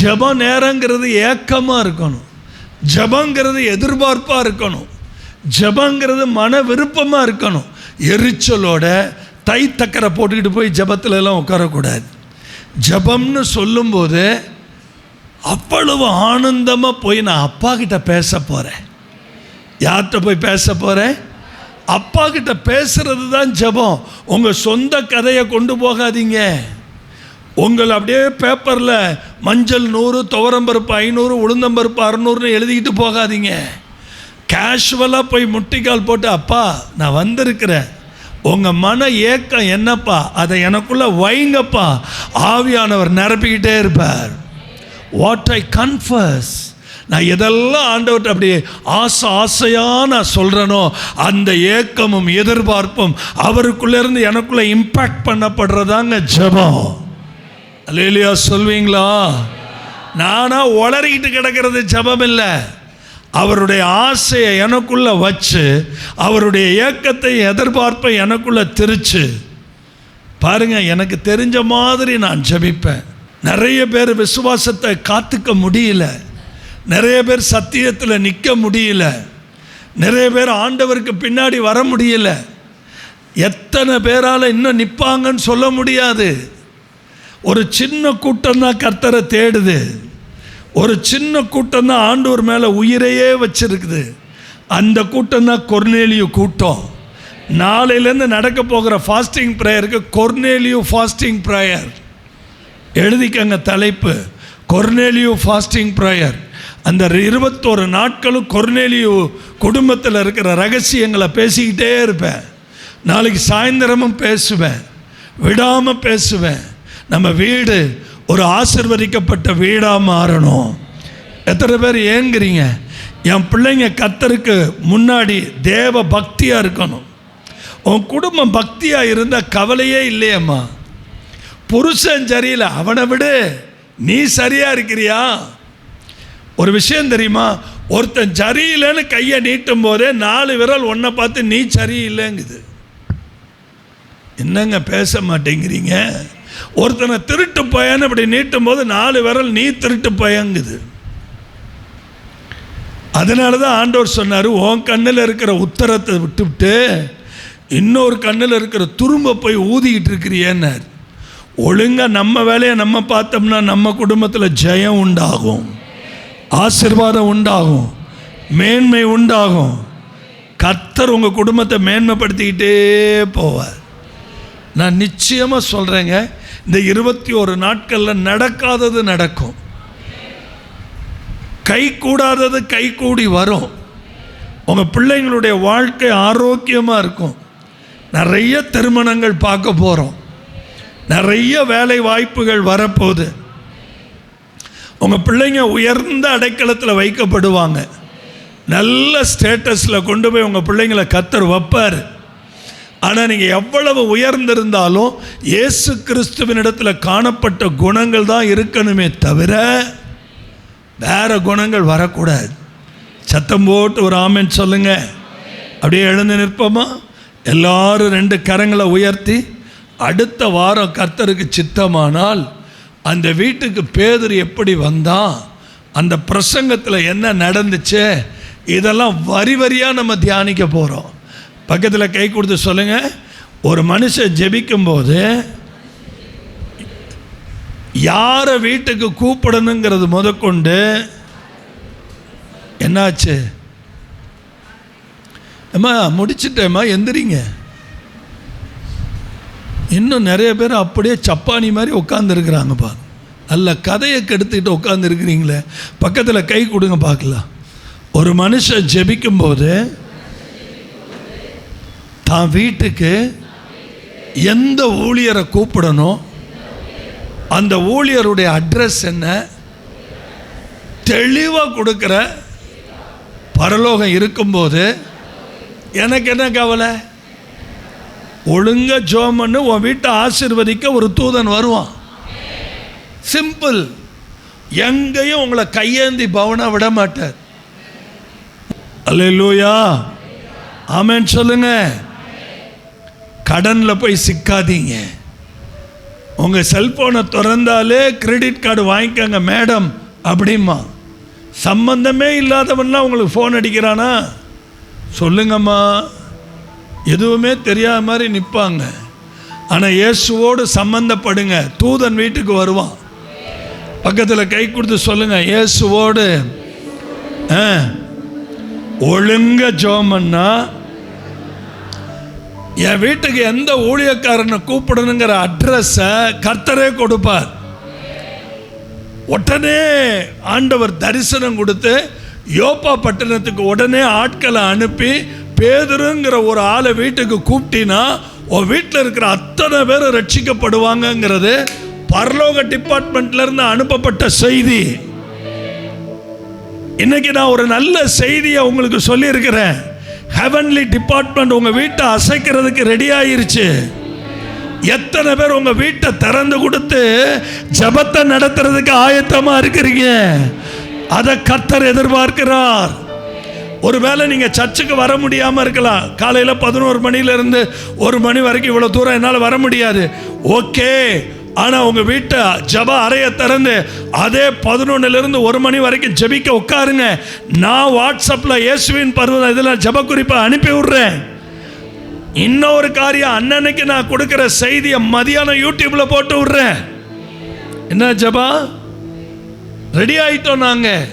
ஜெப நேரங்கிறது ஏக்கமாக இருக்கணும், ஜெபங்கிறது எதிர்பார்ப்பாக இருக்கணும், ஜெபங்கிறது மன விருப்பமாக இருக்கணும். எரிச்சலோட தைத்தக்கரை போட்டுக்கிட்டு போய் ஜெபத்துல எல்லாம் உட்காரக்கூடாது. ஜெபம்னு சொல்லும்போது அவ்வளவு ஆனந்தமாக போய் நான் அப்பா கிட்ட பேச போகிறேன். யார்கிட்ட போய் பேச போகிறேன்? அப்பா கிட்ட பேசுறது தான் ஜெபம். உங்கள் சொந்த கதையை கொண்டு போகாதீங்க. உங்களை அப்படியே பேப்பரில் மஞ்சள் 100, துவரம்பருப்பு 500, உளுந்தம்பருப்பு 600ன்னு எழுதிக்கிட்டு போகாதீங்க. கேஷுவலாக போய் முட்டிக்கால் போட்டு, அப்பா நான் வந்திருக்கிறேன், உங்கள் மன ஏக்கம் என்னப்பா, அதை எனக்குள்ளே வைங்கப்பா. ஆவியானவர் நிரப்பிக்கிட்டே இருப்பார். வாட் ஐ கன்ஃபஸ், நான் எதெல்லாம் ஆண்டவர்கிட்ட அப்படி ஆசையாக நான் சொல்கிறேனோ அந்த ஏக்கமும் எதிர்பார்ப்பும் அவருக்குள்ளேருந்து எனக்குள்ளே இம்பேக்ட் பண்ணப்படுறதாங்க ஜெபம். அல்லேலூயா சொல்வீங்களா? நானா உளறிக்கிட்டு கிடக்கிறது ஜெபம் இல்லை. அவருடைய ஆசையை எனக்குள்ள வச்சு, அவருடைய ஏக்கத்தை எதிர்பார்ப்பை எனக்குள்ள திரிச்சு பாருங்க. எனக்கு தெரிஞ்ச மாதிரி நான் ஜெபிப்பேன். நிறைய பேர் விசுவாசத்தை காத்துக்க முடியல, நிறைய பேர் சத்தியத்தில் நிற்க முடியல, நிறைய பேர் ஆண்டவருக்கு பின்னாடி வர முடியல. எத்தனை பேரால் இன்னும் நிற்பாங்கன்னு சொல்ல முடியாது. ஒரு சின்ன கூட்டம் தான் கர்த்தரை தேடுது. ஒரு சின்ன கூட்டம் தான் ஆண்டவர் மேலே உயிரையே வச்சிருக்குது. அந்த கூட்டம் தான் கொர்நேலியு கூட்டம். நாளையிலேருந்து நடக்க போகிற ஃபாஸ்டிங் ப்ரேயருக்கு கொர்நேலியு ஃபாஸ்டிங் ப்ரேயர் எழுதிக்கங்க. தலைப்பு கொர்நேலியு ஃபாஸ்டிங் ப்ரேயர். அந்த 21 நாட்களும் கொர்நேலியு குடும்பத்தில் இருக்கிற ரகசியங்களை பேசிக்கிட்டே இருப்பேன். நாளைக்கு சாயந்தரமும் பேசுவேன், விடாமல் பேசுவேன். நம்ம வீடு ஒரு ஆசீர்வதிக்கப்பட்ட வீடாக மாறணும். எத்தனை பேர் ஏங்குறீங்க? என் பிள்ளைங்க கர்த்தருக்கு முன்னாடி தேவ பக்தியாக இருக்கணும். உன் குடும்பம் பக்தியாக இருந்தால் கவலையே இல்லையம்மா. புருஷன் சரியில்லை, அவனை விடு, நீ சரியாக இருக்கிறியா? ஒரு விஷயம் தெரியுமா? ஒருத்தன் சரியில்லைன்னு கையை நீட்டும் போதே 4 விரல் ஒன்றை பார்த்து நீ சரியில்லைங்குது. என்னங்க பேச மாட்டேங்கிறீங்க? ஒருத்தனை திருட்டு பையன்னு இப்படி நீட்டும் போது 4 விரல் நீ திருட்டு பையங்குது. அதனால தான் ஆண்டவர் சொன்னார், உன் கண்ணில் இருக்கிற உத்தரத்தை விட்டுவிட்டு இன்னொரு கண்ணில் இருக்கிற துரும்ப போய் ஊதிக்கிட்டு இருக்கிறியன்னார். ஒழுங்காக நம்ம வேலையை நம்ம பார்த்தோம்னா நம்ம குடும்பத்தில் ஜெயம் உண்டாகும். ஆசீர்வாதம் உண்டாகும், மேன்மை உண்டாகும். கர்த்தர் உங்கள் குடும்பத்தை மேன்மைப்படுத்திக்கிட்டே போவார். நான் நிச்சயமாக சொல்கிறேங்க, இந்த 21 நாட்களில் நடக்காதது நடக்கும், கை கூடாதது கை கூடி வரும். உங்கள் பிள்ளைங்களுடைய வாழ்க்கை ஆரோக்கியமாக இருக்கும். நிறைய திருமணங்கள் பார்க்க போகிறோம், நிறைய வேலை வாய்ப்புகள் வரப்போகுது. உங்கள் பிள்ளைங்க உயர்ந்த அடைக்கலத்தில் வைக்கப்படுவாங்க. நல்ல ஸ்டேட்டஸில் கொண்டு போய் உங்கள் பிள்ளைங்களை கர்த்தர் வைப்பார். ஆனால் நீங்கள் எவ்வளவு உயர்ந்திருந்தாலும் இயேசு கிறிஸ்துவினிடத்தில் காணப்பட்ட குணங்கள் தான் இருக்கணுமே தவிர வேறு குணங்கள் வரக்கூடாது. சத்தம் போட்டு ஒரு ஆமென் சொல்லுங்க. அப்படியே எழுந்து நிற்போமா? எல்லாரும் 2 கரங்களை உயர்த்தி, அடுத்த வாரம் கர்த்தருக்கு சித்தமானால் அந்த வீட்டுக்கு பேதுரு எப்படி வந்தான், அந்த பிரசங்கத்தில் என்ன நடந்துச்சு, இதெல்லாம் வரி வரியாக நம்ம தியானிக்க போகிறோம். பக்கத்தில் கை கொடுத்து சொல்லுங்கள். ஒரு மனுஷன் ஜெபிக்கும்போது யாரை வீட்டுக்கு கூப்பிடணுங்கிறது முதற்கொண்டு என்னாச்சு? அம்மா முடிச்சுட்டேம்மா, எந்திரிங்க. இன்னும் நிறைய பேர் அப்படியே சப்பானி மாதிரி உட்காந்துருக்குறாங்கப்பா. நல்ல கதையை கெடுத்துக்கிட்டு உட்காந்துருக்கிறீங்களே. பக்கத்தில் கை கொடுங்க பார்க்கலாம். ஒரு மனுஷன் ஜெபிக்கும்போது தான் வீட்டுக்கு எந்த ஊழியரை கூப்பிடணும், அந்த ஊழியருடைய அட்ரஸ் என்ன தெளிவாக கொடுக்குற பரலோகம் இருக்கும்போது எனக்கு என்ன கவலை? ஒழுங்காக ஜெபம் பண்ணு, உன் வீட்டை ஆசீர்வதிக்க ஒரு தூதன் வருவான். சிம்பிள். எங்கேயும் உங்களை கையேந்தி பவனா விட மாட்டார். அல்லேலூயா, ஆமென் சொல்லுங்க. கடனில் போய் சிக்காதீங்க. உங்கள் செல்ஃபோனை திறந்தாலே கிரெடிட் கார்டு வாங்கிக்கோங்க மேடம் அப்படிமா. சம்பந்தமே இல்லாதவன்லாம் உங்களுக்கு ஃபோன் அடிக்கிறானா? சொல்லுங்கம்மா. எதுவுமே தெரியாத மாதிரி நிற்பாங்க. ஆனால் இயேசுவோடு சம்பந்தப்படுங்க, தூதன் வீட்டுக்கு வருவான். பக்கத்தில் கை கொடுத்து சொல்லுங்க, இயேசுவோடு ஒழுங்க ஜெபம் பண்ணா என் வீட்டுக்கு எந்த ஊழியக்காரனை கூப்பிடணுங்கிற அட்ரஸை கர்த்தரே கொடுப்பார். உடனே ஆண்டவர் தரிசனம் கொடுத்து யோப்பா பட்டணத்துக்கு உடனே ஆட்களை அனுப்பி பேதுருங்கிற ஒரு ஆளை வீட்டுக்கு கூப்பிட்டினா உன் வீட்டில் இருக்கிற அத்தனை பேரும் ரட்சிக்கப்படுவாங்கங்கிறது பரலோக டிபார்ட்மெண்ட்லேருந்து அனுப்பப்பட்ட செய்தி. இன்னைக்கு நான் ஒரு நல்ல செய்தியை உங்களுக்கு சொல்லியிருக்கிறேன். ஹெவன்லி டிபார்ட்மெண்ட் உங்கள் வீட்டை அசைக்கிறதுக்கு ரெடி ஆயிருச்சு. எத்தனை பேர் உங்கள் வீட்டை திறந்து கொடுத்து ஜெபத்தை நடத்துறதுக்கு ஆயத்தமாக இருக்கிறீங்க? அதை கர்த்தர் எதிர்பார்க்கிறார். ஒருவேளை நீங்கள் சர்ச்சுக்கு வர முடியாமல் இருக்கலாம். காலையில் 11 மணிலேருந்து 1 மணி வரைக்கும் இவ்வளோ தூரம் என்னால் வர முடியாது. ஓகே, ஆனால் உங்கள் வீட்டை ஜெப அறையை திறந்து அதே 11லேருந்து 1 மணி வரைக்கும் ஜெபிக்க உட்காருங்க. நான் வாட்ஸ்அப்பில் இயேசுவின் பர்வதம் இதில் ஜெப குறிப்பை அனுப்பி விட்றேன். இன்னொரு காரியம், அன்னன்னைக்கு நான் கொடுக்குற செய்தியை மதியானம் யூடியூப்பில் போட்டு விட்றேன். என்ன ஜெபா? ரெடி ஆகிட்டோம் நாங்கள்.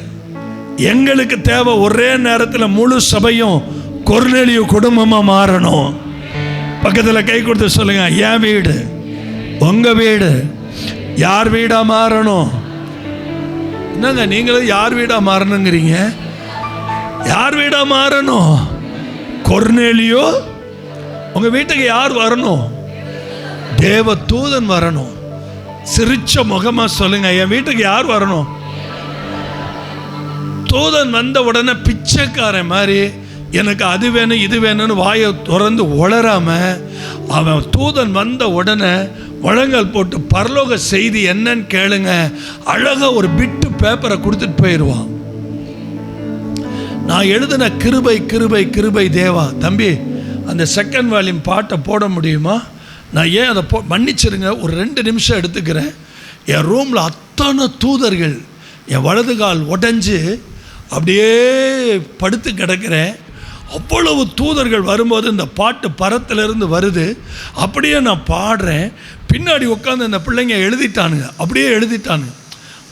எங்களுக்கு தேவை ஒரே நேரத்தில் முழு சபையும் கொர்நேலியு குடும்பமாக மாறணும். பக்கத்தில் கை கொடுத்து சொல்லுங்க, என் வீடு உங்கள் வீடு யார் வீடாக மாறணும்? என்னங்க நீங்களும் யார் வீடாக மாறணுங்கிறீங்க? யார் வீடாக மாறணும்? கொர்நேலியு. உங்கள் வீட்டுக்கு யார் வரணும்? தேவ தூதன் வரணும். சிரிச்ச முகமாக சொல்லுங்க, என் வீட்டுக்கு யார் வரணும்? தூதன் வந்த உடனே பிச்சைக்காரன் மாதிரி எனக்கு அது வேணும் இது வேணும்னு வாயை திறந்து உளராம, அவன் தூதன் வந்த உடனே முழங்கால் போட்டு பரலோக செய்தி என்னன்னு கேளுங்க, அழகா ஒரு பிட்டு பேப்பரை கொடுத்துட்டு போயிடுவான். நான் எழுதின கிருபை கிருபை கிருபை தேவா. தம்பி, அந்த செகண்ட் வால்யூம் பாட்டை போட முடியுமா? நான் ஏன் அதை மன்னிச்சிருங்க, ஒரு 2 நிமிஷம் எடுத்துக்கிறேன். என் ரூமில் அத்தனை தூதர்கள், என் வலது கால் உடஞ்சி அப்படியே படுத்து கிடக்கிறேன். அவ்வளவு தூதர்கள் வரும்போது இந்த பாட்டு பரத்திலிருந்து வருது. அப்படியே நான் பாடுறேன். பின்னாடி உட்காந்து இந்த பிள்ளைங்க எழுதிட்டானுங்க, அப்படியே எழுதிட்டானுங்க.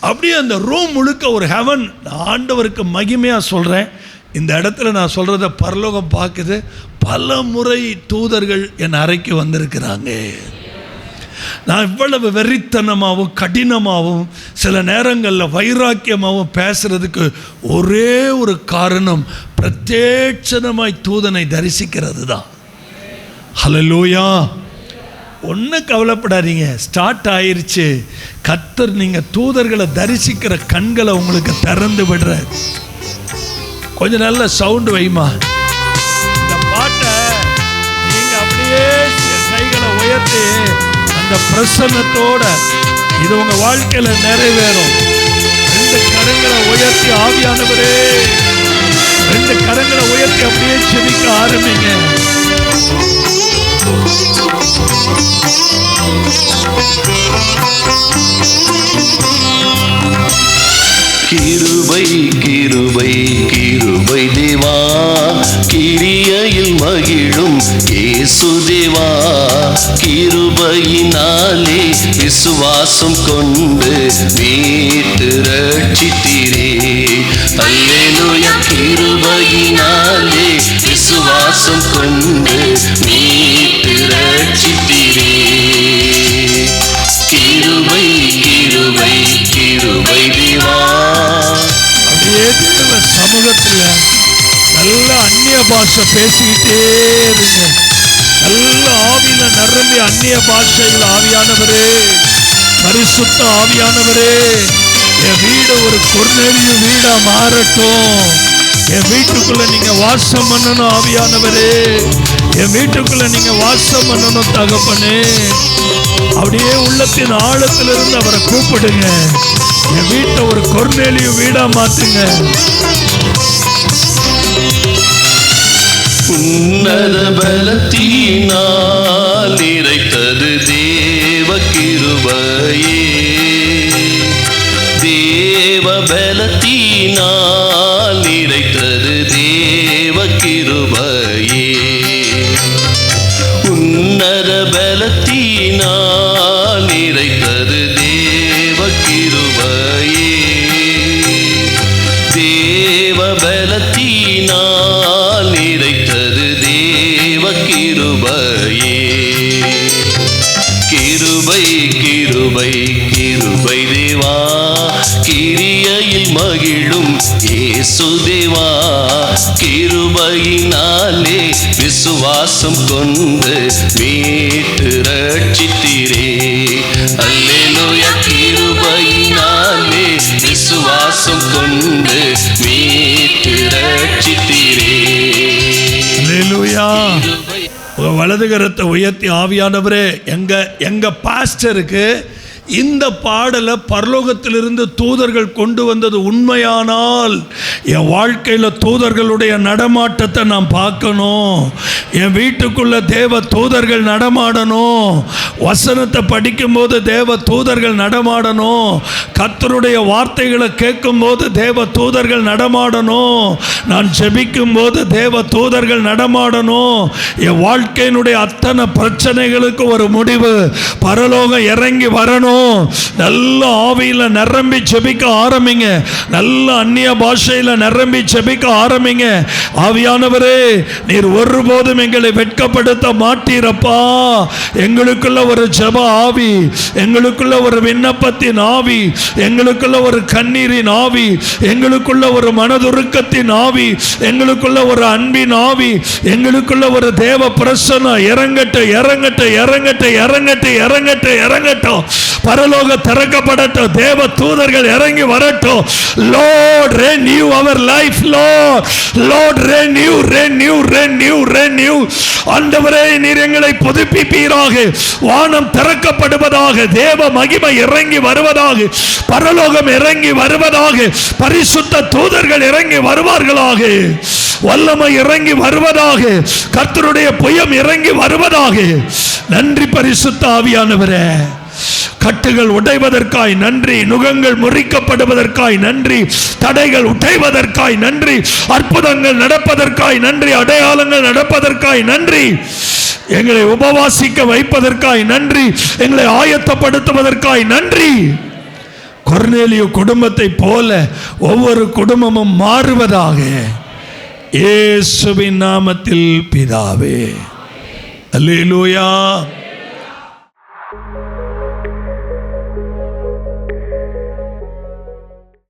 அப்படியே அந்த ரூம் முழுக்க ஒரு ஹெவன். ஆண்டவருக்கு மகிமையாக சொல்கிறேன், இந்த இடத்துல நான் சொல்கிறத பரலோகம் பார்க்குது. பல முறை தூதர்கள் என் அறைக்கு வந்திருக்கிறாங்க. நான் இவ்வளவு வெறித்தனமாகவும் கடினமாகவும் சில நேரங்களில் வைராக்கியமாகவும் பேசுறதுக்கு ஒரே ஒரு காரணம், பிரத்யட்சமாய் தூதனை தரிசிக்கிறது தான். ஹல்லேலூயா. ஒன்றும் கவலைப்படாதீங்க, ஸ்டார்ட் ஆயிருச்சு. கர்த்தர் நீங்கள் தூதர்களை தரிசிக்கிற கண்களை உங்களுக்கு திறந்து விடுற. கொஞ்சம் நல்ல சவுண்டு வைமா. இந்த பாட்டை நீங்கள் அப்படியே கைகளை உயர்த்தி அந்த பிரசன்னத்தோட இது உங்க வாழ்க்கையில நிறைவேறும். 2 கரங்களை உயர்த்தி ஆவியானவரே, 2 கரங்களை உயர்த்தி அப்படியே செபிக்க ஆரம்பிங்க. கிருபை கிருபை கிருபை தேவா, கிரியையில் மகிழும் இயேசு தேவா, கிருபையினாலே விசுவாசம் கொண்டு மீட்டு ரட்சித்தீரே. அல்லேலூயா. கிருபையினாலே விசுவாசம் கொண்டு மீட்டு ரட்சித்தீரே. கிருபை கிருபை கிருபை தேவா. அப்படியே தேவ சமூகத்தில் நல்ல அந்நிய பாஷை பேசிக்கிட்டே இருங்க. நல்ல ஆவியில நிரம்பி அந்நிய பாஷையில் ஆவியானவரே, பரிசுத்த ஆவியானவரே, என் வீடு ஒரு கொர்நேலியு வீடா மாறட்டும். என் வீட்டுக்குள்ள நீங்க வாசம் பண்ணணும் ஆவியானவரே, என் வீட்டுக்குள்ள நீங்க வாசம் பண்ணணும் தகப்பனே. அப்படியே உள்ளத்தின் ஆழத்திலிருந்து அவரை கூப்பிடுங்க. என் வீட்டை ஒரு கொர்நேலியு வீடா மாத்துங்க. உன்னத பலத்தினால் நிறைத்தது தேவ கிருபையே, தேவ பலத்தினால் நிறைத்தது தேவ கிருபையே, உன்னத பலத்தினால் நிறைத்தது தேவ கிருபையே, தேவ பலத்தினால் நிறைத்தது தேவ கிருபையே. கிருபை கிருபை கிருபை தேவா, கிரியையில் மகிழும் இயேசு தேவா, கிருபையினாலே விசுவாசம் கொண்டு மீட்டு ரட்சித்தீரே. அல்லேலூயா. கிருபையினாலே விசுவாசம் கொண்டு மீட்டு ரட்சித்தீரே. அல்லேலூயா. வலது கரத்தை உயர்த்தி ஆவியானவரே, எங்க பாஸ்டருக்கு இந்த பாடலை பரலோகத்திலிருந்து தூதர்கள் கொண்டு வந்தது உண்மையானால் என் வாழ்க்கையில் தூதர்களுடைய நடமாட்டத்தை நான் பார்க்கணும். என் வீட்டுக்குள்ள தேவ தூதர்கள் நடமாடணும். வசனத்தை படிக்கும்போது தேவ தூதர்கள் நடமாடணும். கர்த்தருடைய வார்த்தைகளை கேட்கும்போது தேவ தூதர்கள் நடமாடணும். நான் ஜெபிக்கும் போது தேவ தூதர்கள் நடமாடணும். என் வாழ்க்கையினுடைய அத்தனை பிரச்சனைகளுக்கு ஒரு முடிவு பரலோகம் இறங்கி வரணும். நல்ல ஆவியில நிரம்பி ஜெபிக்க ஆரம்பிங்க. நல்ல அந்நிய பாஷையில நிரம்பி ஜெபிக்க ஆரம்பிங்க. ஆவியானவரே, நீர் ஒருபோதும் எங்களை வெட்கப்படுத்த மாட்டீரப்பா. எங்களுக்குள்ள ஒரு ஜெப ஆவி, எங்களுக்குள்ள ஒரு விண்ணப்பத்தின் ஆவி, எங்களுக்குள்ள ஒரு கண்ணீரின் ஆவி, எங்களுக்குள்ள ஒரு மனதுருக்கத்தின் ஆவி, எங்களுக்குள்ள ஒரு அன்பின் ஆவி, எங்களுக்குள்ள ஒரு தேவ பிரசன்னம் இறங்கட்டும் இறங்கட்டும் இறங்கட்டும் இறங்கட்டும் இறங்கட்டும் இறங்கட்டும். பரலோக திறக்கப்படட்டும். தேவ தூதர்கள் இறங்கி வரட்டும். Lord, renew our life, Lord. Lord, renew, renew, renew, renew. ஆண்டவரே, நீர் எங்களை புதுப்பிப்பீராக. வானம் திறக்கப்படுவதாக, தேவ மகிமை இறங்கி வருவதாக, பரலோகம் இறங்கி வருவதாக, பரிசுத்த தூதர்கள் இறங்கி வருவார்களாக, வல்லமை இறங்கி வருவதாக, கர்த்தருடைய புயம் இறங்கி வருவதாக. நன்றி பரிசுத்த ஆவியானவரே. கட்டுகள் உடைவதற்காய் நன்றி, நுகங்கள் முறிக்கப்படுவதற்காய் நன்றி, தடைகள் உடைவதற்காய் நன்றி, அற்புதங்கள் நடப்பதற்காய் நன்றி, அடையாளங்கள் நடப்பதற்காய் நன்றி, எங்களை உபவாசிக்க வைப்பதற்காய் நன்றி, எங்களை ஆயத்தப்படுத்துவதற்காய் நன்றி. கொர்நேலியு குடும்பத்தை போல ஒவ்வொரு குடும்பமும் மாறுவதாக இயேசுவின் நாமத்தில் பிதாவே. அல்லேலூயா.